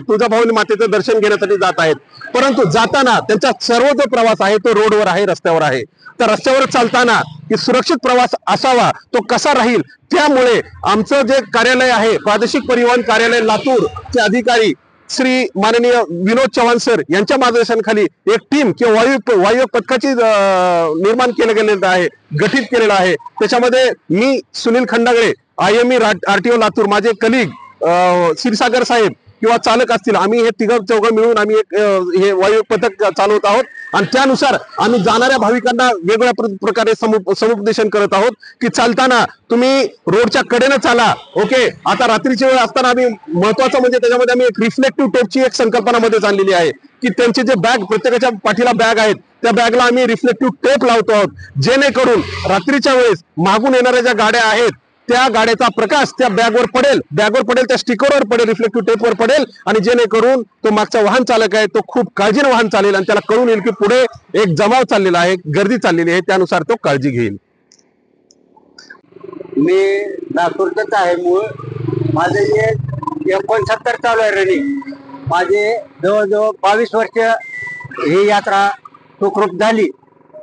तुळजाभवानी मातेचं दर्शन घेण्यासाठी जात आहेत। परंतु जाताना त्यांचा सर्व जो प्रवास आहे तो रोडवर आहे, रस्त्यावर आहे। तर रस्त्यावर चालताना की सुरक्षित प्रवास असावा तो कसा राहील, त्यामुळे आमचं जे कार्यालय आहे प्रादेशिक परिवहन कार्यालय लातूर चे अधिकारी श्री माननीय विनोद चव्हाण सर यांच्या मार्गदर्शनाखाली एक टीम किंवा वायू पथकाची निर्माण केलं गेलेलं आहे, गठीत केलेलं आहे. त्याच्यामध्ये मी सुनील खंडागळे, IME RTO लातूर, माझे कलिग क्षीरसागर साहेब किंवा चालक असतील, आम्ही हे तिघं मिळून आम्ही एक हे वायू पथक चालवत आहोत. आणि त्यानुसार आम्ही जाणाऱ्या भाविकांना वेगवेगळ्या प्रकारे समुपदेशन करत आहोत की चालताना तुम्ही रोडच्या कडेनं चाला. ओके, आता रात्रीची वेळ असताना आम्ही महत्वाचं म्हणजे त्याच्यामध्ये आम्ही एक रिफ्लेक्टिव्ह टेपची एक संकल्पना मध्ये आणलेली आहे की त्यांचे जे बॅग, प्रत्येकाच्या पाठीला बॅग आहेत, त्या बॅगला आम्ही रिफ्लेक्टिव्ह टेप लावतो आहोत, जेणेकरून रात्रीच्या वेळेस मागून येणाऱ्या ज्या गाड्या आहेत त्या गाड्याचा प्रकाश त्या बॅगवर पडेल, त्या स्टिकरवर पडेल, रिफ्लेक्टिव्ह टेपवर पडेल आणि जेणेकरून तो मागचा वाहन चालक आहे तो खूप काळजीने वाहन चालेल आणि त्याला कळून येईल की पुढे एक जमाव चाललेला आहे, गर्दी चाललेली आहे, त्यानुसार तो काळजी घेईल. मी लातूरचाच आहे मूळ. माझे 69 चालू आहे रनिंग. माझे जवळजवळ 22 वर्ष ही यात्रा सुखरूप झाली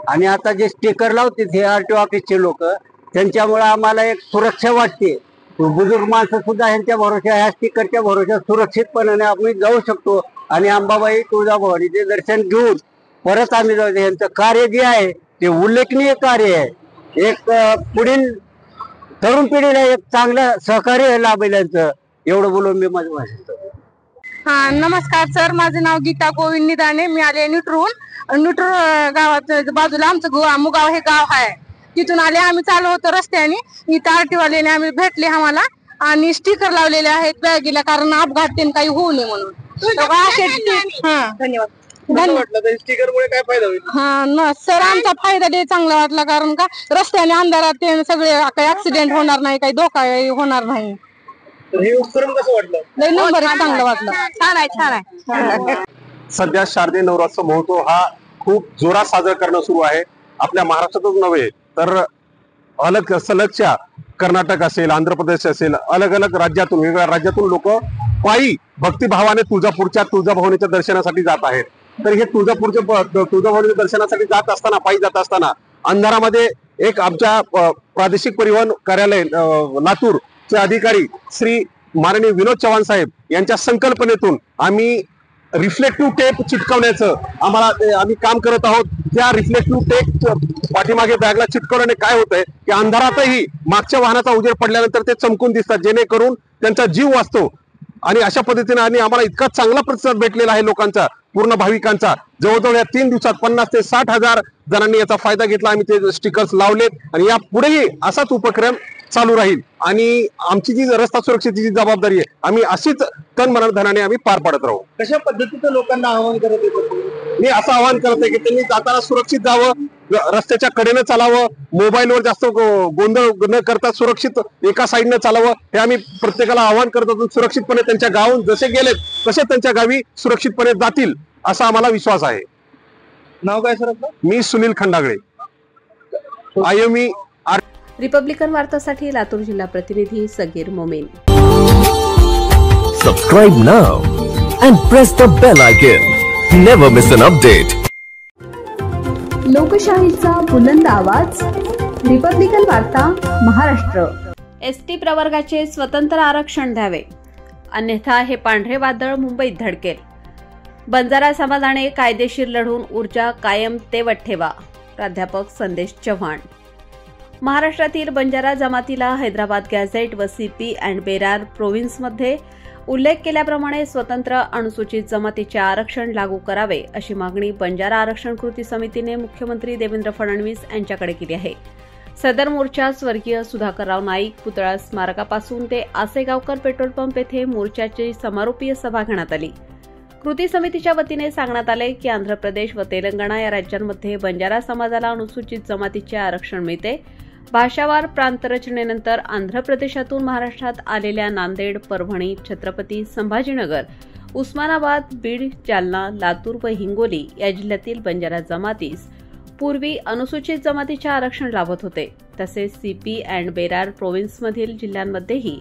आणि आता जे स्टिकर लावते हे RTO ऑफिसचे लोक, त्यांच्यामुळे आम्हाला एक सुरक्षा वाटते. बुजुर्ग माणसं सुद्धा ह्यांच्या भरोशा, ह्या स्टिकरच्या भरोशा सुरक्षितपणाने आम्ही जाऊ शकतो आणि अंबाबाई तुळजाभवानीचे दर्शन घेऊन परत आम्ही जाऊ. यांचं कार्य जे आहे ते उल्लेखनीय कार्य आहे. एक पुढील तरुण पिढीला एक चांगलं सहकार्य लाभेल यांचं. एवढं बोलून मी माझं भाषण. नमस्कार सर, माझं नाव गीता गोविंद निदाने. मी आले नुटूर गावात बाजूला आमचं मुगाव हे गाव आहे. तिथून आले, आम्ही चालू होतो रस्त्याने. इथं RTO वाल्याने आम्ही भेटले आम्हाला आणि स्टिकर लावलेले आहेत बॅगीला, कारण अपघात काही होऊ नये म्हणून. धन्यवाद. स्टिकरमुळे काय फायदा होईल? सर, आमचा फायदा लय चांगला वाटला, कारण का रस्त्याने अंधारात सगळे काही ऍक्सिडेंट होणार नाही, काही धोका होणार नाही. हे उपक्रम कसं वाटलं? लय नंबर चांगलं वाटलं. छान आहे. सध्या शारदीय नवरात्र महोत्सव हा खूप जोरात साजरा करणं सुरू आहे. आपल्या महाराष्ट्रातच नव्हे तर सलगच्या कर्नाटक असेल, आंध्र प्रदेश असेल, अलग अलग राज्यातून, वेगवेगळ्या राज्यातून लोक पायी भक्तिभावाने तुळजापूरच्या तुळजाभवानीच्या दर्शनासाठी जात आहेत. तर हे तुळजाभवानीच्या दर्शनासाठी जात असताना, पायी जात असताना अंधारामध्ये एक आमच्या प्रादेशिक परिवहन कार्यालय लातूरचे अधिकारी श्री माननीय विनोद चव्हाण साहेब यांच्या संकल्पनेतून आम्ही रिफ्लेक्टिव्ह टेप चिटकवण्याचं आम्ही काम करत आहोत. त्या रिफ्लेक्टिव्ह टेप पाठीमागे बॅगला चिटकवल्याने काय होतंय की अंधारातही मागच्या वाहनाचा उजेड पडल्यानंतर ते चमकून दिसतात, जेणेकरून त्यांचा जीव वाचतो. आणि अशा पद्धतीने आम्हाला इतका चांगला प्रतिसाद भेटलेला आहे लोकांचा, पूर्ण भाविकांचा. जवळजवळ या 3 दिवसात 50 ते 60 हजार जणांनी याचा फायदा घेतला. आम्ही ते स्टिकर्स लावलेत आणि या पुढेही असाच उपक्रम चालू राहील आणि आमची जी रस्ता सुरक्षेची जी जबाबदारी आहे आम्ही अशीच तन मन धनाने आम्ही पार पाडत राहू. कशा पद्धतीचं लोकांना आवाहन करत येतो? मी असं आवाहन करत आहे की त्यांनी जाताना सुरक्षित जावं, रस्त्याच्या कडेनं चालावं, मोबाईलवर जास्त गोंधळ न करता सुरक्षित एका साईडनं चालावं, हे आम्ही प्रत्येकाला आवाहन करत होतो. सुरक्षितपणे त्यांच्या गावून जसे गेलेत तसे त्यांच्या गावी सुरक्षितपणे जातील असा आम्हाला विश्वास आहे. नाव काय सर आपलं? मी सुनील खंडागळे, IME रिपब्लिकन वार्तासाठी लातूर जिल्हा प्रतिनिधी Sagir Momin. Subscribe now and press the bell icon. Never miss an update. लोकशाहीचा बुलंद आवाज, रिपब्लिकन वार्ता महाराष्ट्र. ST प्रवर्गाचे स्वतंत्र आरक्षण द्यावे, अन्यथा हे पांढरे वादळ मुंबईत धडकेल. बंजारा समाजाने कायदेशीर लढून ऊर्जा कायम तेवत ठेवा. प्राध्यापक संदेश चव्हाण. महाराष्ट्रातील बंजारा जमातीला हैदराबाद गॅझेट व CP अँड बेरार प्रोव्हिन्समध्ये उल्लेख केल्याप्रमाणे स्वतंत्र अनुसूचित जमातीचे आरक्षण लागू करावे अशी मागणी बंजारा आरक्षण कृती समितीने मुख्यमंत्री देवेंद्र फडणवीस यांच्याकडे केली आहे. सदर मोर्चा स्वर्गीय सुधाकरराव नाईक पुतळा स्मारकापासून ते आसेगावकर पेट्रोल पंप येथे मोर्चाची समारोपीय सभा घेण्यात आली. कृती समितीच्या वतीने सांगण्यात आले की आंध्र प्रदेश व तेलंगणा या राज्यांमध्ये बंजारा समाजाला अनुसूचित जमातीचे आरक्षण मिळते. भाषावार प्रांतरचनेनंतर आंध्र प्रदेशातून महाराष्ट्रात आलेल्या नांदेड, परभणी, छत्रपती संभाजीनगर, उस्मानाबाद, बीड, जालना, लातूर व हिंगोली या जिल्ह्यातील बंजारा जमातीस पूर्वी अनुसूचित जमातीचे आरक्षण लाभत होते. तसेच CP अँड बेरार प्रोव्हिन्समधील जिल्ह्यांमध्येही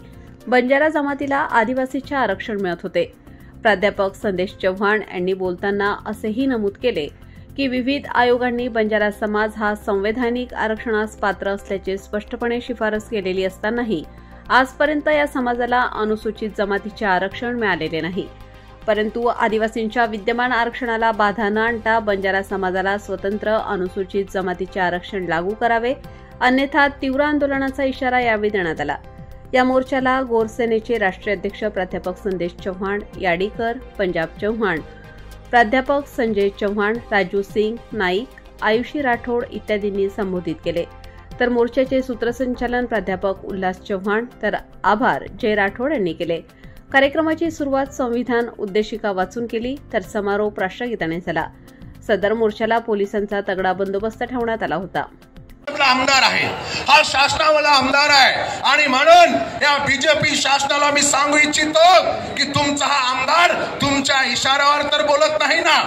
बंजारा जमातीला आदिवासीचे आरक्षण मिळत होते. प्राध्यापक संदेश चव्हाण यांनी बोलताना असेही नमूद केले की विविध आयोगांनी बंजारा समाज हा संवैधानिक आरक्षणास पात्र असल्याचे स्पष्टपणे शिफारस केलेली असतानाही आजपर्यंत या समाजाला अनुसूचित जमातीचे आरक्षण मिळालेले नाही. परंतु आदिवासींच्या विद्यमान आरक्षणाला बाधा न आणता बंजारा समाजाला स्वतंत्र अनुसूचित जमातीचे आरक्षण लागू करावे, अन्यथा तीव्र आंदोलनाचा इशारा यावेळी देण्यात आला। या मोर्चाला गोरसेनेचे राष्ट्रीय अध्यक्ष प्राध्यापक संदेश चव्हाण याडीकर, पंजाब चव्हाण, प्राध्यापक संजय चव्हाण, राजू सिंग नाईक, आयुषी राठोड इत्यादींनी संबोधित केले। तर मोर्चाचे सूत्रसंचालन प्राध्यापक उल्हास चव्हाण तर आभार जय राठोड यांनी केले। कार्यक्रमाची सुरुवात संविधान उद्देशिका वाचून केली तर समारोप राष्ट्रगीताने झाला। सदर मोर्चाला पोलिसांचा तगडा बंदोबस्त ठेवण्यात आला होता। आमदार आहे, हा शासनावाला आमदार आहे आणि म्हणून या बीजेपी शासनाला मी सांगू इच्छितो की तुमचा हा आमदार तुमच्या इशाऱ्यावर तर बोलत नाही ना।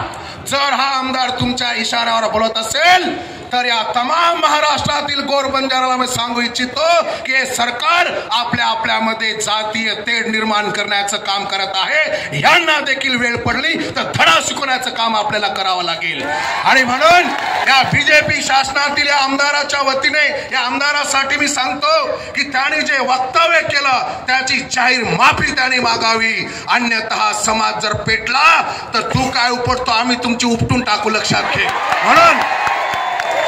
जर हा आमदार तुमच्या इशाऱ्यावर बोलत असेल तर या तमाम महाराष्ट्रातील गोर बंजाराला मी सांगू इच्छितो की हे सरकार आपल्यामध्ये जातीय तेढ निर्माण करण्याचं काम करत आहे। यांना देखील वेळ पडली तर धडा शिकवण्याचं काम आपल्याला करावं लागेल। आणि म्हणून या बीजेपी शासनातील या आमदाराच्या वतीने या आमदारासाठी मी सांगतो की त्यांनी जे वक्तव्य केलं त्याची जाहीर माफी त्यांनी मागावी, अन्यथा समाज जर पेटला तर तू काय उपटतो आम्ही तुमची उपटून टाकू, लक्षात घे।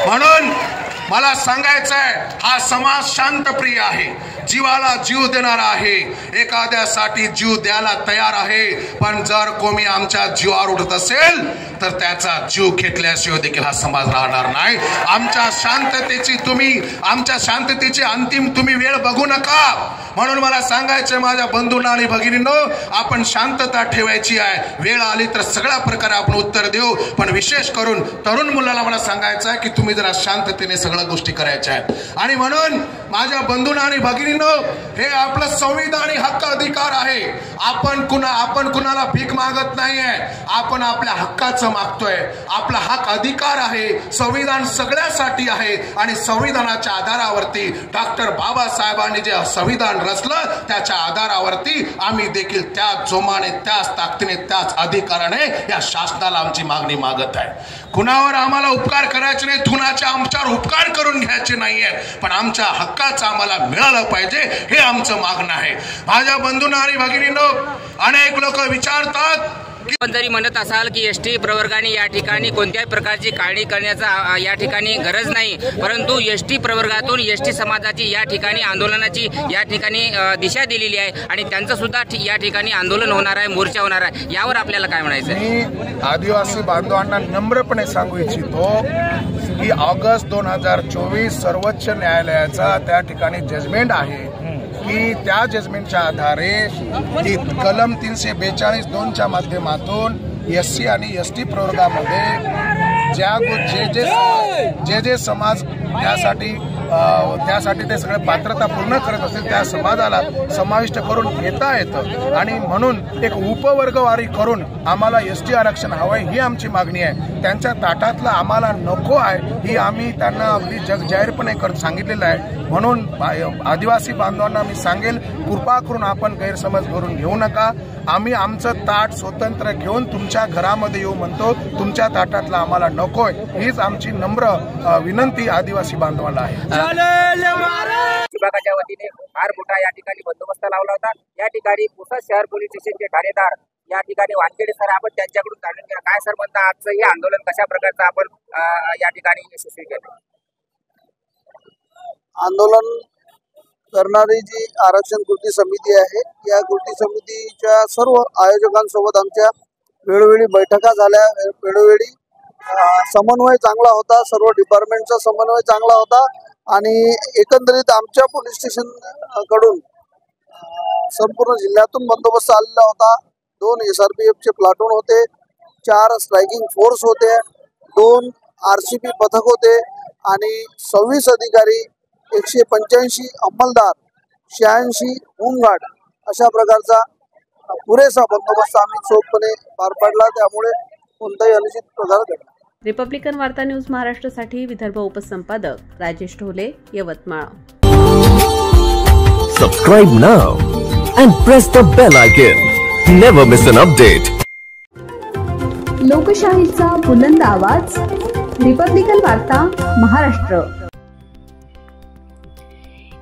म्हणून मला सांगायचं आहे, हा समाज शांतप्रिय आहे, जीवाला जीव देणारा आहे, एखाद्यासाठी जीव द्यायला तयार आहे। पण जर कोणी आमच्या जीवावर उठत असेल तर त्याचा जीव घेतल्याशिवाय देखील हा समाज राहणार नाही। आमच्या शांततेची अंतिम तुम्ही वेळ बघू नका। म्हणून मला सांगायचं माझ्या बंधूंना आणि भगिनींनो, आपण शांतता ठेवायची आहे। वेळ आली तर सगळ्या प्रकारे आपण उत्तर देऊ, पण विशेष करून तरुण मुलाला मला सांगायचं आहे की तुम्ही जरा शांततेने सगळ्या गोष्टी करायच्या आहेत। आणि म्हणून माझ्या बंधूंना आणि भगिनींनो, हे आपलं संविधानिक हक्क अधिकार आहे। आपण कुणाला भीक मागत नाहीये, आपण आपल्या हक्काचं मागतोय। आपला हक्क अधिकार आहे, संविधान सगळ्यासाठी आहे आणि संविधानाच्या आधारावरती डॉक्टर बाबासाहेबांनी जे संविधान रचलं त्याच्या आधारावरती आम्ही देखील त्याच जोमाने, त्याच ताकदीने, त्याच अधिकाराने या शासनाला आमची मागणी मागत आहे। कुणावर आम्हाला उपकार करायचे नाही, कुणाच्या आमच्यावर उपकार करून घ्यायचे नाहीये, पण आमच्या हक्काचं आम्हाला मिळालं पाहिजे हे आमचं मागणं आहे। माझ्या बंधूंना आणि भगिनींनो, अनेक लोक विचारतात आपण जरी म्हणत असाल की एसटी प्रवर्गाने या ठिकाणी कोणत्याही प्रकारची काळजी करण्याचा या ठिकाणी गरज नाही, परंतु एसटी प्रवर्गातून एसटी समाजाची या ठिकाणी आंदोलनाची या ठिकाणी दिशा दिलेली आहे आणि त्यांचं सुद्धा या ठिकाणी आंदोलन होणार आहे, मोर्चा होणार आहे। यावर आपल्याला काय म्हणायचं आहे? मी आदिवासी बांधवांना नम्रपणे सांगू इच्छितो की ऑगस्ट 2024 सर्वोच्च न्यायालयाचा त्या ठिकाणी जजमेंट आहे की त्या जजमेंटच्या आधारे की कलम 342(2) माध्यमातून एससी आणि एसटी प्रवर्गामध्ये जे समाज त्यासाठी ते सगळे पात्रता पूर्ण करत असतील त्या समाजाला समाविष्ट करून घेता येतं आणि म्हणून एक उपवर्गवारी करून आम्हाला एसटी आरक्षण हवंय ही आमची मागणी आहे। त्यांच्या ताटातलं आम्हाला नको आहे ही आम्ही त्यांना अगदी जाहीरपणे सांगितलेलं आहे। म्हणून आदिवासी बांधवांना मी सांगेल, कृपा करून आपण गैरसमज करून घेऊ नका। आम्ही आमचं ताट स्वतंत्र घेऊन तुमच्या घरामध्ये येऊ म्हणतो, तुमच्या ताटातला आम्हाला नकोय हीच आमची नम्र विनंती आदिवासी बांधवांना आहे। विभागाच्या वतीने फार मोठा या ठिकाणी बंदोबस्त लावला होता। या ठिकाणी पुसद शहर पोलीस स्टेशनचे ठाणेदार या ठिकाणी वानखेडे सर, आपण त्यांच्याकडून जाणून घ्या काय सर म्हणता आजचं हे आंदोलन कशा प्रकारचं आपण या ठिकाणी यशस्वी केलं? आंदोलन करणारी जी आरक्षण कृती समिती आहे या कृती समितीच्या सर्व आयोजकांसोबत आमच्या वेळोवेळी बैठका झाल्या, वेळोवेळी समन्वय चांगला होता, सर्व डिपार्टमेंटचा समन्वय चांगला होता आणि एकंदरीत आमच्या पोलीस स्टेशन कडून संपूर्ण जिल्ह्यातून बंदोबस्त आलेला होता। 2 SRPFचे प्लाटून होते, 4 स्ट्रायकिंग फोर्स होते, 2 RCP पथक होते आणि 26 अधिकारी, 185 अंमलदार, 86 होमगार्ड अशा प्रकारचा पुरेसा बंदोबस्त आम्ही चोखपणे पार पाडला, त्यामुळे कोणताही अनुचित प्रकार घडला। रिपब्लिकन वार्ता न्यूज महाराष्ट्रासाठी Vidarbha उपसंपादक Rajesh Dhole, Yavatmal. Subscribe now and press the bell icon. Never miss an update. लोकशाहीचा बुलंद आवाज, रिपब्लिकन वार्ता महाराष्ट्र।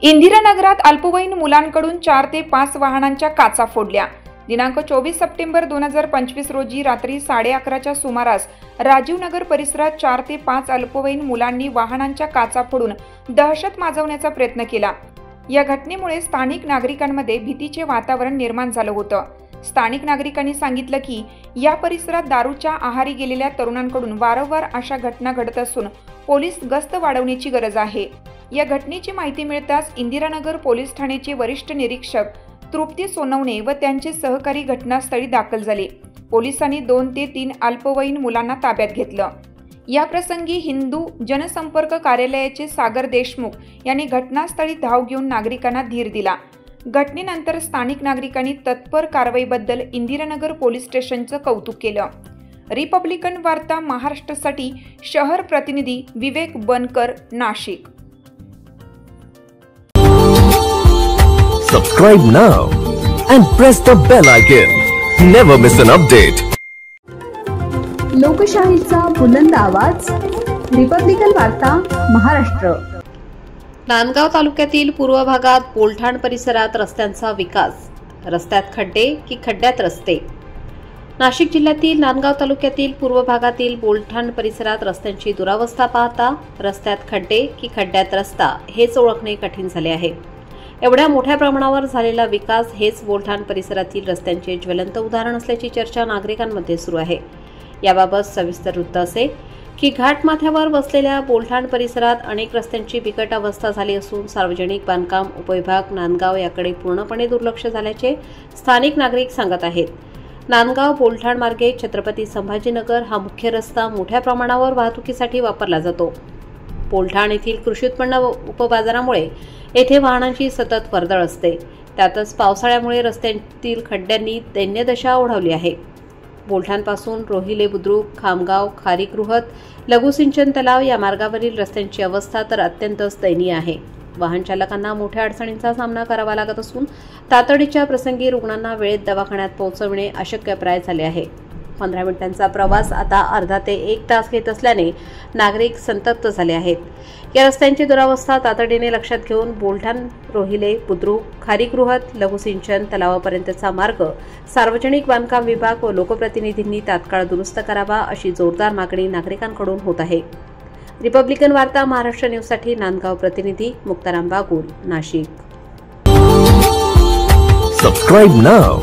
इंदिरानगरात अल्पवयीन मुलांकडून 4 ते 5 वाहनांच्या काचा फोडल्या। दिनांक 24 सप्टेंबर 2025 रोजी रात्री 11:30च्या सुमारास राजीवनगर परिसरात 4 ते 5 अल्पवयीन मुलांनी वाहनांच्या काचा फोडून दहशत माजवण्याचा प्रयत्न केला। या घटनेमुळे स्थानिक नागरिकांमध्ये भीतीचे वातावरण निर्माण झालं होतं। स्थानिक नागरिकांनी सांगितलं की या परिसरात दारूच्या आहारी गेलेल्या तरुणांकडून वारंवार अशा घटना घडत असून पोलीस गस्त वाढवण्याची गरज आहे। या घटनेची माहिती मिळताच इंदिरानगर पोलीस ठाण्याचे वरिष्ठ निरीक्षक तृप्ती सोनवणे व त्यांचे सहकारी घटनास्थळी दाखल झाले। पोलिसांनी 2 ते 3 अल्पवयीन मुलांना ताब्यात घेतलं। या प्रसंगी हिंदू जनसंपर्क कार्यालयाचे सागर देशमुख यांनी घटनास्थळी धाव घेऊन नागरिकांना धीर दिला। घटनेनंतर स्थानिक नागरिकांनी तत्पर कारवाईबद्दल इंदिरानगर पोलीस स्टेशनचं कौतुक केलं। रिपब्लिकन वार्ता महाराष्ट्रासाठी शहर प्रतिनिधी विवेक बनकर, Nashik. Subscribe now and press the bell icon. Never miss an update. लोकशाहीचा बुलंद आवाज, रिपब्लिकन वार्ता महाराष्ट्र। नांदगाव तालुक्यातील पूर्व भागात बोलठाण परिसरात रस्त्यांचा विकास, रस्त्यात खड्डे की खड्ड्यात रस्ते। नाशिक जिल्ह्यातील नांदगाव तालुक्यातील पूर्व भागातील बोलठाण परिसरात रस्त्यांची दुरावस्था पाहता रस्त्यात खड्डे की खड्ड्यात रस्ता हेच ओळखणे कठीण झाले आहे। एवढ्या मोठ्या प्रमाणावर झालेला विकास हेच बोलठाण परिसरातील रस्त्यांचे ज्वलंत उदाहरण असल्याची चर्चा नागरिकांमध्ये सुरू आहे। याबाबत सविस्तर वृत्त असे की घाटमाथ्यावर वसलेल्या बोलठाण परिसरात अनेक रस्त्यांची बिकट अवस्था झाली असून सार्वजनिक बांधकाम उपविभाग नांदगाव याकडे पूर्णपणे दुर्लक्ष झाल्याचे स्थानिक नागरिक सांगत आहेत। नांदगाव बोलठाण मार्गे छत्रपती संभाजीनगर हा मुख्य रस्ता मोठ्या प्रमाणावर वाहतुकीसाठी वापरला जातो। बोलठाण येथील कृषी उत्पन्न उपबाजारामुळे येथे वाहनांची सतत वर्दळ असते। त्यातच पावसाळ्यामुळे रस्त्यांतील खड्ड्यांनी दैन्यदशा ओढावली आहे। बोलठाणपासून रोहिले बुद्रुक, खामगाव, खारीगृहत, लघुसिंचन तलाव या मार्गावरील रस्त्यांची अवस्था तर अत्यंतच दयनीय आहे। वाहन चालकांना मोठ्या अडचणींचा सामना करावा लागत असून तातडीच्या प्रसंगी रुग्णांना वेळेत दवाखान्यात पोहोचवणे अशक्यप्राय झाले आहे। 15 मिनिटांचा प्रवास आता अर्धा ते 1 तास घेत असल्याने नागरिक संतप्त झाले आहेत। या रस्त्यांची दुरावस्था तातडीने लक्षात घेऊन बोलठाण, रोहिले, बुद्रुक, खारीगृहत, लघुसिंचन तलावापर्यंतचा मार्ग सार्वजनिक बांधकाम विभाग व लोकप्रतिनिधींनी तात्काळ दुरुस्त करावा अशी जोरदार मागणी नागरिकांकडून होत आहे। रिपब्लिकन वार्ता महाराष्ट्र न्यूजसाठी नांदगाव प्रतिनिधी Muktaram Bagul, Nashik. Subscribe now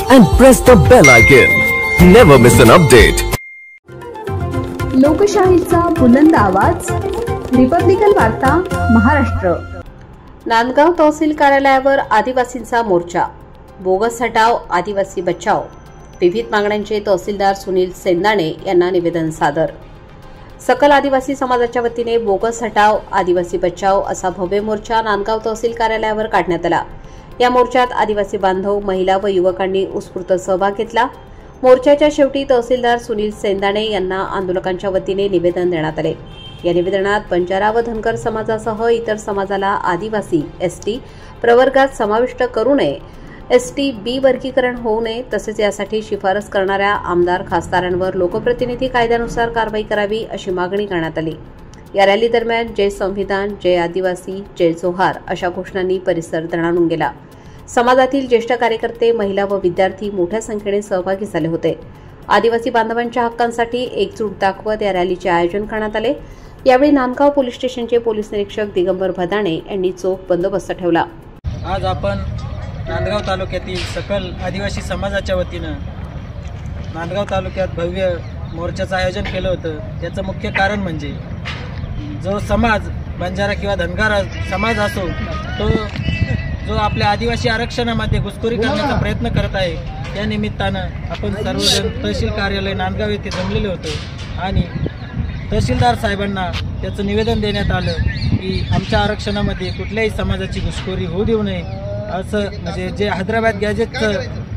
and press the bell icon. Never miss an update. लोकशाहीचा बुलंद आवाज, रिपब्लिकन वार्ता महाराष्ट्र। नांदगाव तहसील कार्यालयावर आदिवासींचा मोर्चा, बोगस हटाव आदिवासी बचाव। विविध मागण्यांचे तहसीलदार सुनील सेंदाणे यांना निवेदन सादर। सकल आदिवासी समाजाच्या वतीने बोगस हटाव आदिवासी बचाव असा भव्य मोर्चा नांदगाव तहसील कार्यालयावर काढण्यात आला। या मोर्चात आदिवासी बांधव, महिला व युवकांनी उत्स्फूर्त सहभाग घेतला। मोर्चाच्या शेवटी तहसीलदार सुनील सेंदाणे यांना आंदोलकांच्या वतीने निवेदन देण्यात आले। या निवेदनात बंजारा व धनगर समाजासह इतर समाजाला आदिवासी एसटी प्रवर्गात समाविष्ट करू नये, एसटी बी वर्गीकरण होऊ नये, तसेच यासाठी शिफारस करणाऱ्या आमदार खासदारांवर लोकप्रतिनिधी कायद्यानुसार कारवाई करावी अशी मागणी करण्यात आली। या रॅली दरम्यान जय संविधान, जय आदिवासी, जय जोहार अशा घोषणांनी परिसर दणाणून गेला। समाजातील ज्येष्ठ कार्यकर्ते, महिला व विद्यार्थी मोठ्या संख्येने सहभागी झाले होते। आदिवासी बांधवांच्या हक्कांसाठी एकजूट दाखवत या रॅलीचे आयोजन करण्यात आले। यावेळी नांदगाव पोलीस स्टेशनचे पोलीस निरीक्षक दिगंबर भदाणे यांनी चोख बंदोबस्त ठेवला। आज आपण नांदगाव तालुक्यातील सकल आदिवासी समाजाच्या वतीनं नांदगाव तालुक्यात भव्य मोर्चाचं आयोजन केलं होतं। त्याचं मुख्य कारण म्हणजे जो समाज बंजारा किंवा धनगर समाज असो, तो जो आपल्या आदिवासी आरक्षणामध्ये घुसखोरी करण्याचा प्रयत्न करत आहे, त्या निमित्तानं आपण सर्वजण तहसील कार्यालय नांदगाव येथे जमलेले होतो आणि तहसीलदार साहेबांना त्याचं निवेदन देण्यात आलं की आमच्या आरक्षणामध्ये कुठल्याही समाजाची घुसखोरी होऊ देऊ नये असं। म्हणजे जे हैदराबाद गॅजेटचं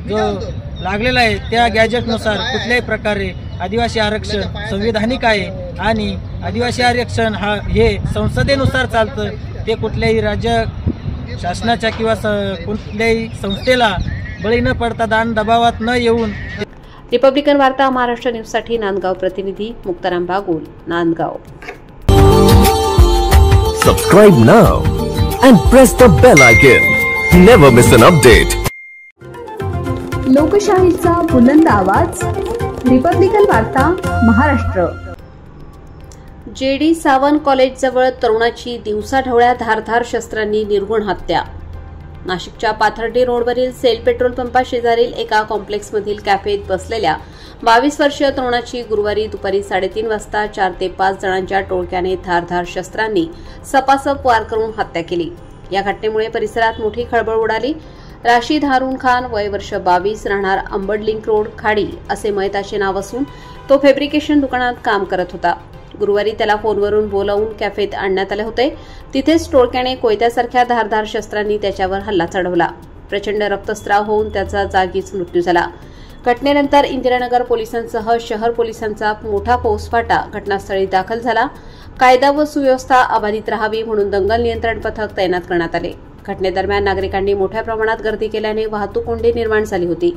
जो लागलेलं आहे त्या गॅजेटनुसार कुठल्याही प्रकारे आदिवासी आरक्षण संविधानिक आहे आणि आदिवासी आरक्षण हे संसदेनुसार चालतं। ते कुठल्याही राज्य शासनाच्या किंवा कुठल्याही संस्थेला बळी न पडता दान दबावात न येऊन। रिपब्लिकन वार्ता महाराष्ट्र न्यूजसाठी नांदगाव प्रतिनिधी Muktaram Bagul, Nandgaon. Subscribe now and press the bell icon. Never miss an update. लोकशाहीचा बुलंद आवाज रिपब्लिकन वार्ता महाराष्ट्र. JD सावंत कॉलेजजवळ तरुणाची दिवसाढवळ्या धारधार शस्त्रांनी निर्घुण हत्या. नाशिकच्या पाथर्डी रोडवरील सेल पेट्रोल पंपाशेजारील एका कॉम्प्लेक्समधील कॅफेत बसलेल्या 22 वर्षीय तरुणाची गुरुवारी दुपारी 3:30 वाजता 4 ते 5 जणांच्या टोळक्याने धारधार शस्त्रांनी सपासप वार करून हत्या केली. या घटनेमुळे परिसरात मोठी खळबळ उडाली. राशीद हारून खान, वय वर्ष 22, राहणार अंबड लिंक रोड, खाडी असे मयताचे नाव असून तो फॅब्रिकेशन दुकानात काम करत होता. गुरुवारी त्याला फोनवरून बोलावून कॅफेत आणण्यात आले होते. तिथेच टोळक्याने कोयत्यासारख्या धारधार शस्त्रांनी त्याच्यावर हल्ला चढवला. प्रचंड रक्तस्राव होऊन त्याचा जागीच मृत्यू झाला. घटनेनंतर इंदिरानगर पोलिसांसह शहर पोलिसांचा मोठा फौजफाटा घटनास्थळी दाखल झाला. कायदा व सुव्यवस्था अबाधित राहावी म्हणून दंगल नियंत्रण पथक तैनात करण्यात आले. घटनेदरम्यान नागरिकांनी मोठ्या प्रमाणात गर्दी केल्याने वाहतूक कोंडी निर्माण झाली होती.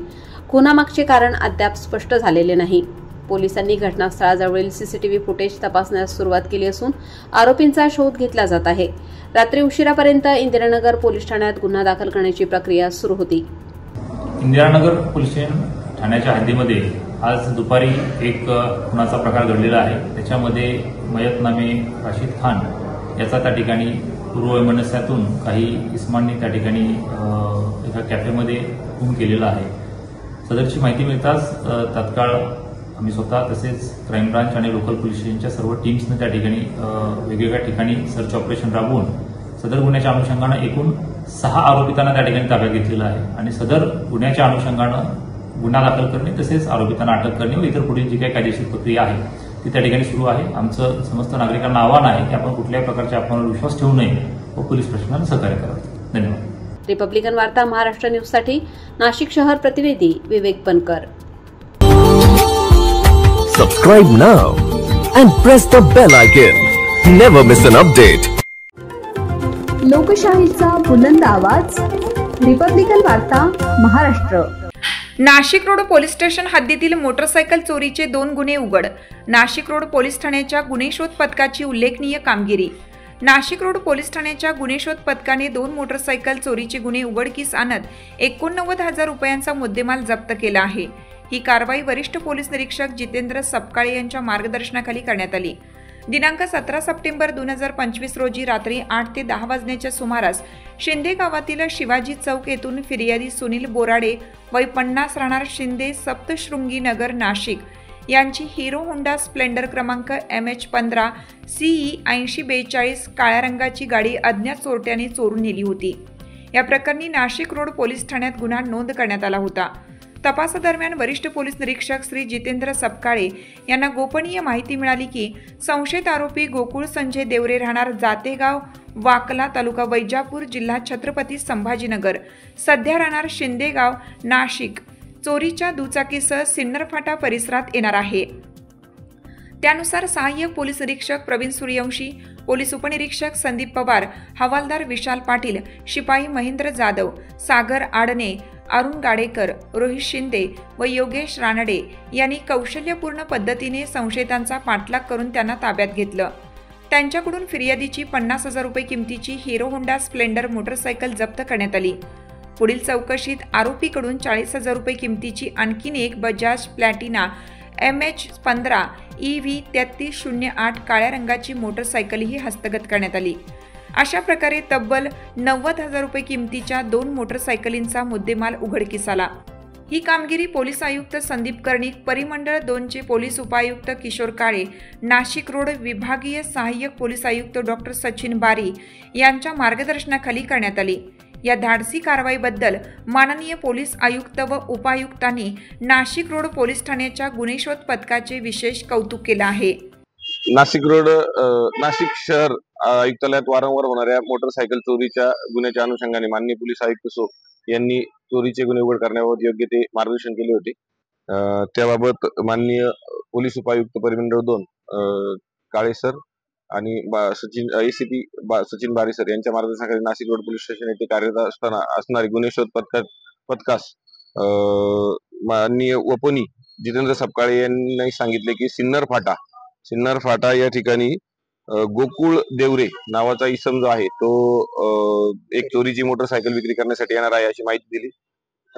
खुनामागचे कारण अद्याप स्पष्ट झालेले नाही. पोलिसांनी घटनास्थळाजवळील सीसीटीव्ही फुटेज तपासण्यास सुरुवात केली असून आरोपींचा शोध घेतला जात आहे. रात्री उशिरापर्यंत इंदिरानगर पोलीस ठाण्यात गुन्हा दाखल करण्याची प्रक्रिया सुरू होती. इंदिरानगर पोलीस ठाण्याच्या हद्दीमध्ये आज दुपारी एक खुनाचा प्रकार घडलेला आहे. त्याच्यामध्ये मयत नामे राशीद खान याचा त्या ठिकाणी पूर्ववैमनस्यातून काही इस्मांनी त्या ठिकाणी एका कॅफेमध्ये खून केलेला आहे. सदरची माहिती मिळताच तात्काळ आम्ही स्वतः तसेच क्राईम ब्रांच आणि लोकल पोलीस स्टेशनच्या सर्व टीम्सने त्या ठिकाणी वेगवेगळ्या ठिकाणी सर्च ऑपरेशन राबवून सदर गुन्ह्याच्या अनुषंगानं एकूण 6 आरोपितांना त्या ठिकाणी ताब्यात घेतलेलं आहे आणि सदर गुन्ह्याच्या अनुषंगानं गुन्हा दाखल करणे तसेच आरोपितांना अटक करणे व इतर पुढील जी काही कायदेशीर प्रक्रिया आहे ती त्या ठिकाणी सुरू आहे. आमचं समस्त नागरिकांना आव्हान आहे की आपण कुठल्याही प्रकारच्या अफवांवर विश्वास ठेवू नये व पोलीस प्रशासनाला सहकार्य करावे. धन्यवाद. रिपब्लिकन वार्ता महाराष्ट्र न्यूजसाठी नाशिक शहर प्रतिनिधी विवेक बनकर. Subscribe now and press the bell icon. Never miss an update. लोकशाहीचा बुलंद आवाज रिपब्लिकन वार्ता Maharashtra. Nashik road police station हद्दीतील मोटरसायकल चोरीचे 2 गुन्हे उघड. नाशिक रोड पोलीस ठाण्याच्या गुन्हे शोध पथकाची उल्लेखनीय कामगिरी. नाशिक रोड पोलीस ठाण्याच्या गुन्हे शोध पथकाने 2 मोटरसायकल चोरीचे गुन्हे उघडकीस आणत 89,000 रुपयांचा मुद्देमाल जप्त केला आहे. ही कारवाई वरिष्ठ पोलीस निरीक्षक जितेंद्र सपकाळे यांच्या मार्गदर्शनाखाली करण्यात आली. दिनांक 17 सप्टेंबर 2025 रोजी रात्री 8 ते 10 वाजण्याच्या सुमारास शिंदे गावातील शिवाजी चौक येथून फिर्यादी सुनील बोराडे वय 50 राहणार शिंदे सप्तशृंगी नगर नाशिक यांची हिरो होंडा स्प्लेंडर क्रमांक MH15 CE 8042 काळ्या रंगाची गाडी अज्ञात चोरट्याने चोरून नेली होती. या प्रकरणी नाशिक रोड पोलीस ठाण्यात गुन्हा नोंद करण्यात आला होता. तपासादरम्यान वरिष्ठ पोलीस निरीक्षक श्री जितेंद्र सपकाळे यांना गोपनीय माहिती मिळाली की संशयित आरोपी गोकुळ संजय देवरे राहणार जातेगाव वाकला तालुका वैजापूर जिल्हा छत्रपती संभाजीनगर सध्या राहणार शिंदेगाव नाशिक चोरीच्या दुचाकीसह सिन्नर फाटा परिसरात येणार आहे. त्यानुसार सहाय्यक पोलीस निरीक्षक प्रवीण सूर्यवंशी, पोलीस उपनिरीक्षक संदीप पवार, हवालदार विशाल पाटील, शिपाई महेंद्र जाधव, सागर आडणे, अरुण गाडेकर, रोहित शिंदे व योगेश रानडे यांनी कौशल्यपूर्ण पद्धतीने संशयितांचा पाठलाग करून त्यांना ताब्यात घेतलं. त्यांच्याकडून फिर्यादीची 50,000 रुपये किमतीची हिरो होंडा स्प्लेंडर मोटरसायकल जप्त करण्यात आली. पुढील चौकशीत आरोपीकडून 40,000 रुपये किमतीची आणखीन एक बजाज प्लॅटिना MH15 EV 3308 काळ्या रंगाची मोटरसायकलही हस्तगत करण्यात आली. अशा प्रकारे तब्बल 90,000 रुपये किमतीच्या 2 मोटरसायकलींचा मुद्देमाल उघडकीस आला. ही कामगिरी पोलीस आयुक्त संदीप कर्णिक, परिमंडळ 2चे पोलीस उपायुक्त किशोर काळे, नाशिक रोड विभागीय सहाय्यक पोलीस आयुक्त डॉक्टर सचिन बारी यांच्या मार्गदर्शनाखाली करण्यात आली. या धाडसी कारवाईबद्दल माननीय पोलीस आयुक्त व उपायुक्तांनी नाशिक रोड पोलीस ठाण्याच्या गुन्हे शोध पथकाचे विशेष कौतुक केलं आहे. नाशिक शहर आयुक्तालयात वारंवार होणाऱ्या मोटरसायकल चोरीच्या गुन्ह्याच्या अनुषंगाने माननीय पोलीस आयुक्त यांनी चोरीचे गुन्हे उघड करण्याबाबत योग्य ते मार्गदर्शन केले होते. त्याबाबत माननीय पोलीस उपायुक्त परिमंडळ 2 काळे सर आणि ACP सचिन बारी सर यांच्या मार्गदर्शनाखाली नाशिक रोड पोलीस स्टेशन येथे कार्यरत असताना असणारे गुन्हे शोध पथकास माननीय वपोनी जितेंद्र सपकाळे यांनी सांगितले की सिन्नर फाटा या ठिकाणी गोकुळ देवरे नावाचा इसम जो आहे तो एक चोरीची मोटरसायकल विक्री करण्यासाठी येणार आहे अशी माहिती दिली.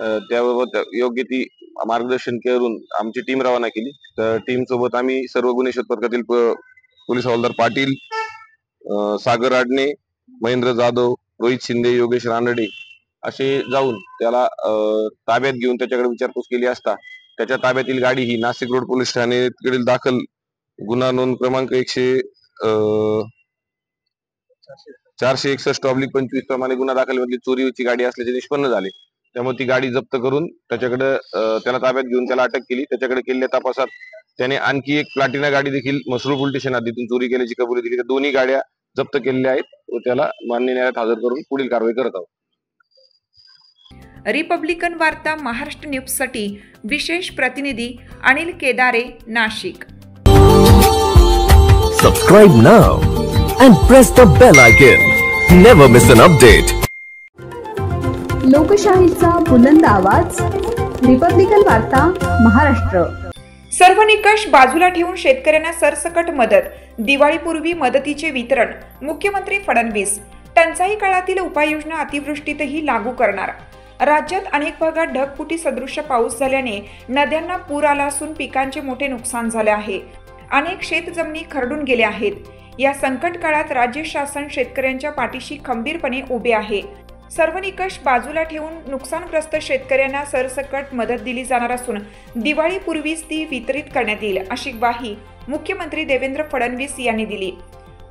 त्याबाबत योग्य ती मार्गदर्शन करून आमची टीम रवाना केली. तर टीम सोबत आम्ही सर्व गुन्हे शोध पथकातील पोलीस हवालदार पाटील, सागर आडणे, महेंद्र जाधव, रोहित शिंदे, योगेश रानडे असे जाऊन त्याला ताब्यात घेऊन त्याच्याकडे विचारपूस केली असता त्याच्या ताब्यातील गाडी ही नाशिक रोड पोलीस ठाण्याकडील दाखल गुन्हा नोंद क्रमांक 461/25 प्रमाणे गुन्हा दाखल मधली चोरीची गाडी असल्याचे निष्पन्न झाले. त्यामुळे ती गाडी जप्त करून त्याच्याकडे त्याला ताब्यात घेऊन त्याला अटक केली. त्याच्याकडे केलेल्या तपासात त्याने आणखी एक प्लाटिना गाडी देखील मसरूळ पोलीस स्टेशन हद्दीतून चोरी केल्याची कबुली दिली. दोन्ही गाड्या जप्त केलेल्या आहेत व त्याला मान्य न्यायालयात हजर करून पुढील कारवाई करत आहोत. रिपब्लिकन वार्ता महाराष्ट्र न्यूजसाठी विशेष प्रतिनिधी अनिल केदारे, Nashik. Subscribe now and press the bell icon. Never miss an update. लोकशाहीचा बुलंद आवाज, रिपब्लिकन वार्ता महाराष्ट्र. सर्व निकष बाजूला ठेवून शेतकऱ्यांना सरसकट मदत, दिवाळीपूर्वी मदतीचे वितरण. मुख्यमंत्री फडणवीस. टंचाई काळातील उपाययोजना अतिवृष्टीतही लागू करणार. राज्यात अनेक भागात ढगफुटी सदृश्य पाऊस झाल्याने नद्यांना पूर आला असून पिकांचे मोठे नुकसान झाले आहे. अनेक शेतजमिनी खरडून गेल्या आहेत. या संकट काळात राज्य शासन शेतकऱ्यांच्या पाठीशी खंबीरपणे उभे आहे. सर्व निकष बाजूला ठेवून नुकसानग्रस्त शेतकऱ्यांना सरसकट मदत दिली जाणार असून दिवाळीपूर्वीच ती वितरित करण्यात येईल अशी ग्वाही मुख्यमंत्री देवेंद्र फडणवीस यांनी दिली.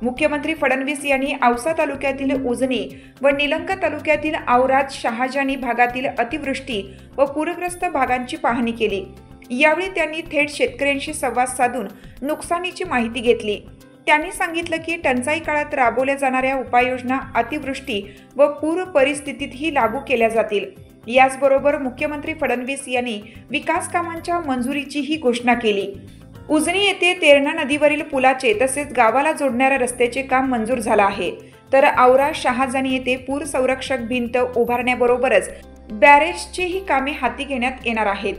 मुख्यमंत्री फडणवीस यांनी औसा तालुक्यातील उजनी व निलंगा तालुक्यातील औराद शहाजानी भागातील अतिवृष्टी व पूरग्रस्त भागांची पाहणी केली. यावेळी त्यांनी थेट शेतकऱ्यांशी संवाद साधून नुकसानीची माहिती घेतली. त्यांनी सांगितलं की टंचाई काळात राबवल्या जाणाऱ्या उपाययोजना अतिवृष्टी व पूर परिस्थितीतही लागू केल्या जातील. याचबरोबर मुख्यमंत्री फडणवीस यांनी विकास कामांच्या मंजुरीचीही घोषणा केली. उजनी येथे तेरणा नदीवरील पुलाचे तसेच गावाला जोडणाऱ्या रस्त्याचे काम मंजूर झालं आहे. तर औरा शहाजानी येथे पूर संरक्षक भिंत उभारण्याबरोबरच बॅरेजचीही कामे हाती घेण्यात येणार आहेत.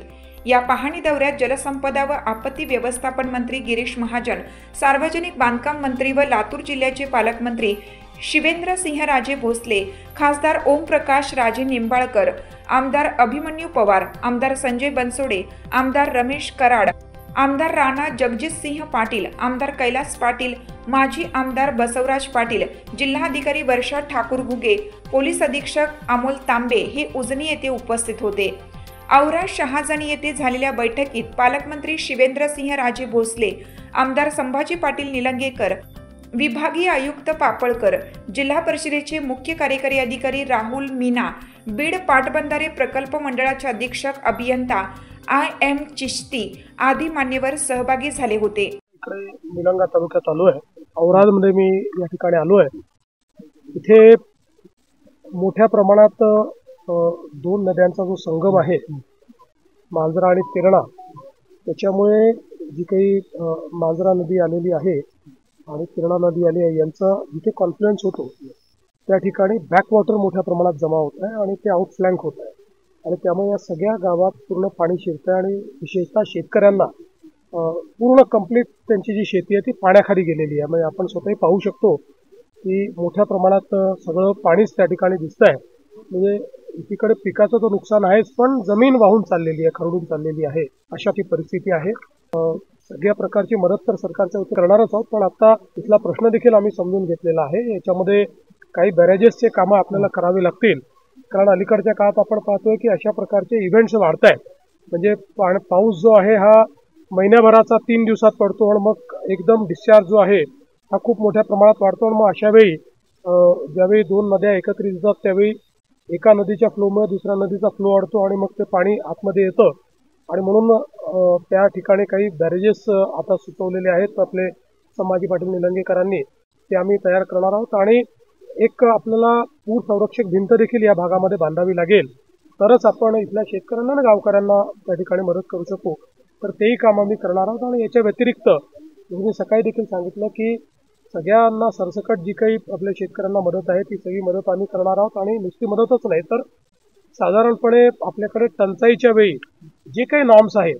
या पाहणी दौऱ्यात जलसंपदा व आपत्ती व्यवस्थापन मंत्री गिरीश महाजन, सार्वजनिक बांधकाम मंत्री व लातूर जिल्ह्याचे पालकमंत्री शिवेंद्रसिंहराजे भोसले, खासदार ओमप्रकाश राजे निंबाळकर, आमदार अभिमन्यू पवार, आमदार संजय बनसोडे, आमदार रमेश कराड, आमदार राणा जगजितसिंह पाटील, आमदार कैलास पाटील, माजी आमदार बसवराज पाटील, जिल्हाधिकारी वर्षा ठाकूर घुगे, पोलीस अधीक्षक अमोल तांबे हे उजनी येथे उपस्थित होते. औरा शहाजानी येथे झालेल्या बैठकीत पालकमंत्री शिवेंद्रसिंह राजे भोसले, आमदार संभाजी पाटील निलंगेकर, विभागीय आयुक्त पापळकर, जिल्हा परिषदेचे मुख्य कार्यकारी अधिकारी राहुल मीना, बीड पाटबंधारे प्रकल्प मंडळाचे अधीक्षक अभियंता IM चिश्ती आदी मान्यवर सहभागी झाले होते. निलंगा तालुक्यात आलो आहे. औरादमध्ये मी या ठिकाणी आलो आहे. इथे मोठ्या प्रमाणात दोन नद्यांचा जो संगम आहे, मांजरा आणि तेरणा, त्याच्यामुळे जी काही मांजरा नदी आलेली आहे आणि तेरणा नदी आली आहे यांचा जिथे कॉन्फ्लुएन्स होतो त्या ठिकाणी बॅकवॉटर मोठ्या प्रमाणात जमा होत आहे आणि ते आउटफ्लँक होत आहे आणि त्यामुळे या सगळ्या गावात पूर्ण पाणी शिरतं आणि विशेषतः शेतकऱ्यांना पूर्ण कंप्लीट त्यांची जी शेती आहे ती पाण्याखाली गेलेली आहे. म्हणजे आपण स्वतःही पाहू शकतो की मोठ्या प्रमाणात सगळं पाणीच त्या ठिकाणी दिसतं आहे. म्हणजे एकीकडे पिकाचं तर नुकसान आहेच, पण जमीन वाहून चाललेली आहे, खरडून चाललेली आहे, अशा ती परिस्थिती आहे. सगळ्या प्रकारची मदत तर सरकारच्या वतीने करणारच आहोत, पण आता इथला प्रश्न देखील आम्ही समजून घेतलेला आहे. याच्यामध्ये काही बॅरेजेसचे कामं आपल्याला करावी लागतील, कारण अलीकडच्या काळात आपण पाहतोय की अशा प्रकारचे इव्हेंट्स वाढत आहेत. म्हणजे पाऊस जो आहे हा महिन्याभराचा 3 दिवसात पडतो आणि मग एकदम डिस्चार्ज जो आहे हा खूप मोठ्या प्रमाणात वाढतो आणि मग अशा वेळी ज्यावेळी दोन नद्या एकत्रित येतात त्यावेळी एका नदीच्या फ्लोमुळे दुसऱ्या नदीचा फ्लो वाढतो आणि मग ते पाणी आतमध्ये येतं. आणि म्हणून त्या ठिकाणी काही बॅरेजेस आता सुचवलेले आहेत आपले संभाजी पाटील निलंगेकरांनी, ते आम्ही तयार करणार आहोत. आणि एक आपल्याला पूर संरक्षक भिंत देखील या भागामध्ये बांधावी लागेल, तरच आपण इथल्या शेतकऱ्यांना आणि गावकऱ्यांना त्या ठिकाणी मदत करू शकू. तर तेही काम आम्ही करणार आहोत. आणि याच्या व्यतिरिक्त मी सकाळी देखील सांगितलं की सगळ्यांना सरसकट जी काही आपल्या शेतकऱ्यांना मदत आहे ती सगळी मदत आम्ही करणार आहोत. आणि नुसती मदतच नाही तर साधारणपणे आपल्याकडे टंचाईच्या वेळी जे काही नॉर्म्स आहेत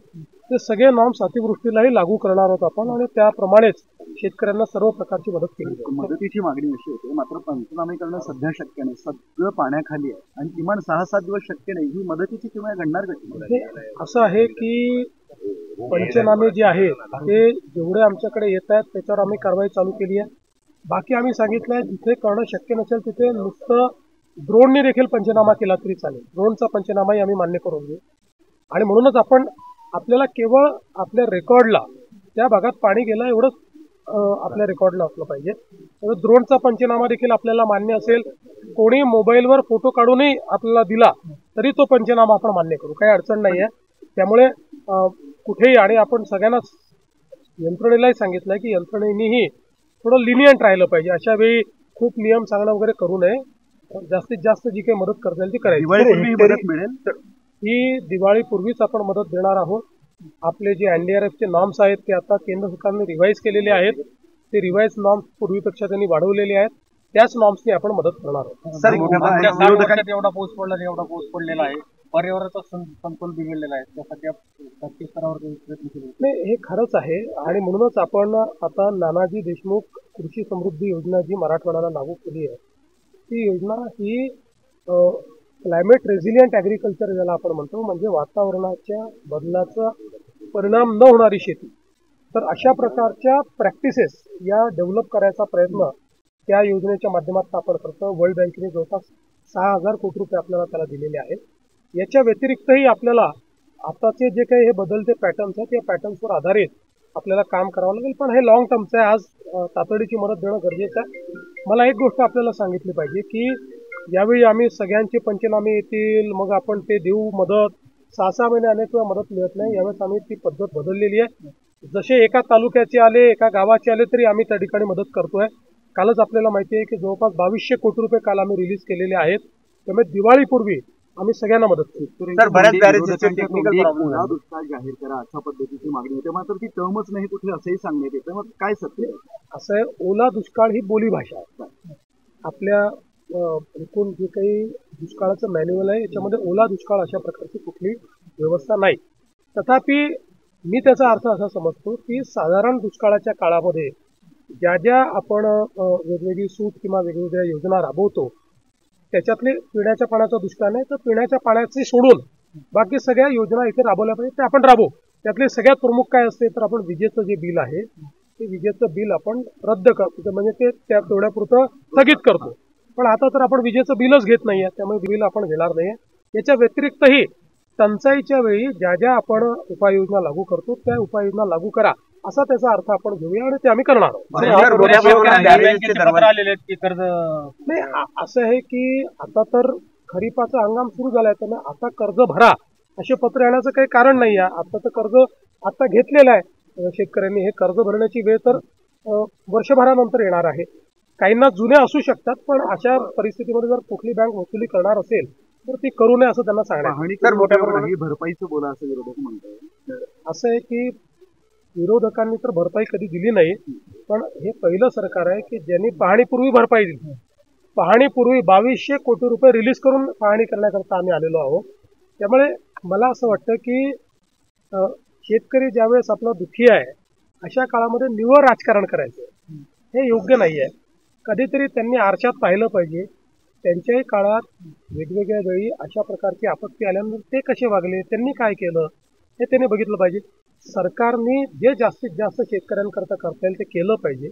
ते सगळे नॉर्म्स अतिवृष्टीलाही लागू करणार आहोत आपण आणि त्याप्रमाणेच शेतकऱ्यांना सर्व प्रकारची मदत केली जाईल. मदतीची मागणी अशी होते, मात्र पंचनामे करणं सध्या शक्य नाही, सगळं पाण्याखाली आहे आणि किमान 6-7 दिवस शक्य नाही. ही मदतीची किंवा घडणार कशी? असं आहे की पंचनामे जे आहेत ते जेवढे आमच्याकडे येत आहेत त्याच्यावर आम्ही कारवाई चालू केली आहे. बाकी आम्ही सांगितलं आहे जिथे करणं शक्य नसेल तिथे नुसतं ड्रोनने देखील पंचनामा केला तरी चालेल. ड्रोनचा पंचनामाही आम्ही मान्य करून घेऊ आणि म्हणूनच आपल्याला केवळ आपल्या रेकॉर्डला त्या भागात पाणी गेलं एवढंच आपल्या रेकॉर्डला असलं पाहिजे. ड्रोनचा पंचनामा देखील आपल्याला मान्य असेल. कोणी मोबाईलवर फोटो काढूनही आपल्याला दिला तरी तो पंचनामा आपण मान्य करू, काही अडचण नाही आहे. त्यामुळे कुठेही आणि आपण सगळ्यांनाच यंत्रणेलाही सांगितलंय की यंत्रणेनेही थोडं लिनियंट राहिलं पाहिजे. अशा वेळी खूप नियम सांगणं वगैरे करू नये. जास्तीत जास्त जी काही मदत करता येईल ती करायची. मदत मिळेल ही दिवाळीपूर्वीच आपण मदत देणार आहोत. आपले जे NDRFचे नॉर्म्स आहेत ते आता केंद्र सरकारने रिवाईज केलेले आहेत. ते रिवाईज नॉर्म्स पूर्वीपेक्षा त्यांनी वाढवलेले आहेत. त्याच नॉर्म्सनी आपण मदत करणार आहोत. सर, एवढा पाऊस पडलेला आहे, पर्यावरणाचा समतोल बिघडलेला आहे, त्यासाठी जागतिक स्तरावर प्रयत्न केले. नाही, हे खरंच आहे आणि म्हणूनच आपण आता नानाजी देशमुख कृषी समृद्धी योजना जी मराठवाड्याला लागू केली आहे ती योजना ही क्लायमेट रेझिलियंट ॲग्रिकल्चर ज्याला आपण म्हणतो, म्हणजे वातावरणाच्या बदलाचा परिणाम न होणारी शेती. तर अशा प्रकारच्या प्रॅक्टिसेस या डेव्हलप करायचा प्रयत्न त्या योजनेच्या माध्यमातून आपण करतो. वर्ल्ड बँकेने जवळपास 6,000 कोटी रुपये आपल्याला त्याला दिलेले आहेत. याच्या व्यतिरिक्तही आपल्याला आताचे जे काही हे बदलते पॅटर्न्स आहेत त्या पॅटर्न्सवर आधारित आपल्याला काम करावं लागेल. पण हे लॉंग टर्मचं आहे. आज तातडीची मदत देणं गरजेचं आहे. मला एक गोष्ट आपल्याला सांगितली पाहिजे की यावेळी आम्ही सगळ्यांचे पंचनामे येतील मग आपण ते देऊ मदत. 6-6 महिने अनेक वेळा मदत मिळत नाही. यावेळेस आम्ही ती पद्धत बदललेली आहे. जसे एका तालुक्याचे आले, एका गावाचे आले तरी आम्ही त्या ठिकाणी मदत करतोय. कालच आपल्याला माहिती आहे की जवळपास 2200 कोटी रुपये काल आम्ही रिलीज केलेले आहेत. त्यामुळे दिवाळीपूर्वी आम्ही सगळ्यांना मदत करू. दुष्काळ जाहीर करा अशा पद्धतीची मागणी होते, मात्र ती टर्मच नाही कुठे असंही सांगण्यात येतं. मग काय सत्य असं आहे, ओला दुष्काळ ही बोलीभाषा आहे. आपल्या एकूण जे काही दुष्काळाचं मॅन्युअल आहे याच्यामध्ये ओला दुष्काळ अशा प्रकारची कुठली व्यवस्था नाही. तथापि मी त्याचा अर्थ असा समजतो की साधारण दुष्काळाच्या काळामध्ये ज्या ज्या आपण वेगवेगळी सूट किंवा वेगवेगळ्या योजना राबवतो त्याच्यातले पिण्याच्या पाण्याचा दुष्काळ नाही तर पिण्याच्या पाण्याचे सोडून बाकी सगळ्या योजना इथे राबवल्या पाहिजे ते आपण राबवू. त्यातले सगळ्यात प्रमुख काय असते तर आपण विजेचं जे बिल आहे ते विजेचं बिल आपण रद्द करतो, म्हणजे ते त्या तेवढ्यापुरतं स्थगित करतो. पण आता तर आपण विजेचं बिलच घेत नाहीये, त्यामुळे बिल आपण घेणार नाहीये. याच्या व्यतिरिक्तही टंचाईच्या वेळी ज्या ज्या आपण उपाययोजना लागू करतो त्या उपाययोजना लागू करा असा त्याचा अर्थ आपण घेऊया आणि ते आम्ही करणार आहोत. नाही, असं आहे की आता तर खरीपाचा हंगाम सुरू झालाय त्यामुळे आता कर्ज भरा असे पत्र येण्याचं काही कारण नाही आहे. आता तर कर्ज आता घेतलेलं आहे शेतकऱ्यांनी. हे कर्ज भरण्याची वेळ तर वर्षभरानंतर येणार आहे. काहींना जुने असू शकतात पण अशा परिस्थितीमध्ये जर कुठली बँक वसुली करणार असेल तर ती करू नये असं त्यांना सांगण्यात. भरपाईचं बोला असं विरोधक म्हणतात. असं आहे की विरोधकांनी तर भरपाई कधी दिली नाही, पण हे पहिलं सरकार आहे की ज्यांनी पाहणीपूर्वी भरपाई दिली. पाहणीपूर्वी 2200 कोटी रुपये रिलीज करून पाहणी करण्याकरता आम्ही आलेलो आहोत. त्यामुळे मला असं वाटतं की शेतकरी ज्यावेळेस आपला दुःखी आहे अशा काळामध्ये निव्वळ राजकारण करायचं हे योग्य नाही आहे. कधीतरी त्यांनी आरशात पाहिलं पाहिजे. त्यांच्याही काळात वेगवेगळ्या वेळी अशा प्रकारची आपत्ती आल्यानंतर ते कसे वागले, त्यांनी काय केलं हे त्यांनी बघितलं पाहिजे. सरकारने जे जास्तीत जास्त शेतकऱ्यांकरता करता येईल ते केलं पाहिजे.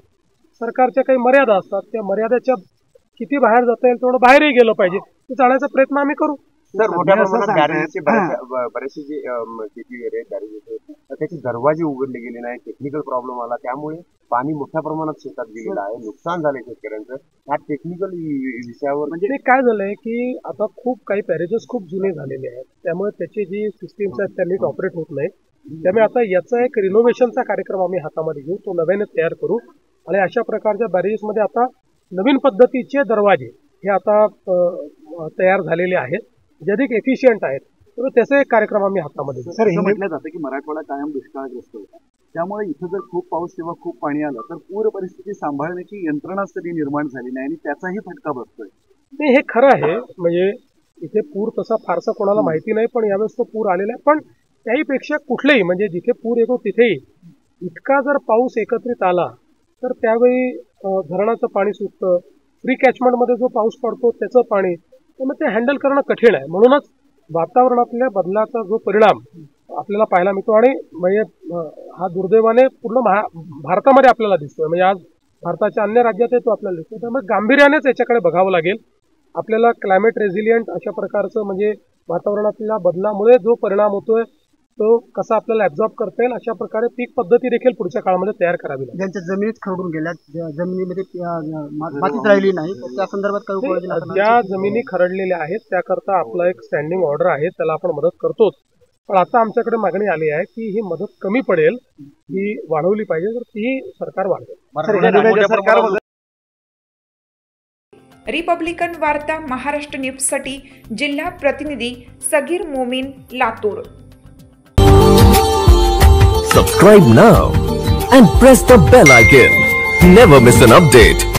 सरकारच्या काही मर्यादा असतात, त्या मर्यादेच्या किती बाहेर जाता येईल तेवढं बाहेरही गेलं पाहिजे. ते जाण्याचा प्रयत्न आम्ही करू. सर, मोठ्या प्रमाणात गॅरेजचे बरेचसे जे शेती गॅरेज होते त्याचे दरवाजे उघडले गेले नाही, टेक्निकल प्रॉब्लेम आला, त्यामुळे पाणी मोठ्या प्रमाणात शेतात गेलेलं आहे, नुकसान झालंय शेतकऱ्यांचं. ह्या टेक्निकल विषयावर म्हणजे काय झालंय की आता खूप काही पॅरेजेस खूप जुने झालेले आहेत, त्यामुळे त्याची जी सिस्टीम्स आहेत त्या नीट ऑपरेट होत नाही. त्यामुळे आता याचा एक रिनोव्हेशनचा कार्यक्रम आम्ही हातामध्ये घेऊ, तो नव्याने तयार करू आणि अशा प्रकारच्या बॅरेजेसमध्ये आता नवीन पद्धतीचे दरवाजे हे आता तयार झालेले आहेत, जे अधिक एफिशियंट आहेत. तर त्याचा एक कार्यक्रम आम्ही हातामध्ये घेऊ. असं म्हटलं जातं की मराठवाडा कायम दुष्काळग्रस्त होता, त्यामुळे इथं जर खूप पाऊस किंवा खूप पाणी आलं तर पूर परिस्थिती सांभाळण्याची यंत्रणाच कधी निर्माण झाली नाही आणि त्याचाही फटका बसतोय. नाही, हे खरं आहे. म्हणजे इथे पूर तसा फारसा कोणाला माहिती नाही, पण यावेळेस तो पूर आलेला आहे. पण त्याहीपेक्षा कुठलेही म्हणजे जिथे पूर येतो तिथेही इतका जर पाऊस एकत्रित आला तर त्यावेळी धरणाचं पाणी सुटतं, प्री कॅचमेंटमध्ये जो पाऊस पडतो त्याचं पाणी, तर मग ते हँडल करणं कठीण आहे. म्हणूनच वातावरणातल्या बदलाचा जो परिणाम आपल्याला पाहायला मिळतो आणि म्हणजे हा दुर्दैवाने पूर्ण भारतामध्ये आपल्याला दिसतोय. म्हणजे आज भारताच्या अन्य राज्यात तो आपल्याला दिसतो. त्यामुळे गांभीर्यानेच याच्याकडे बघावं लागेल. आपल्याला क्लायमेट रेझिलियंट अशा प्रकारचं म्हणजे वातावरणातल्या बदलामुळे जो परिणाम होतोय तो कसा आपल्याला ऍब्झॉर्ब करता येईल अशा प्रकारे पीक पद्धती देखील पुढच्या काळामध्ये तयार करावी लागेल. ज्यांच्या जमिनीत खरडून गेल्या, जमिनीमध्ये मातीच राहिली नाही, त्या संदर्भात काय उपाययोजना? ज्या जमिनी खरडलेल्या आहेत त्याकरता आपला एक स्टँडिंग ऑर्डर आहे, त्याला आपण मदत करतोच. पण आता आमच्याकडे मागणी आली आहे की ही मदत कमी पडेल, ही वाढवली पाहिजे, तर ती सरकार वाढवेल. रिपब्लिकन वार्ता महाराष्ट्र न्यूजसाठी जिल्हा प्रतिनिधी Sagir Momin, Latur. Subscribe now and press the bell icon. Never miss an update.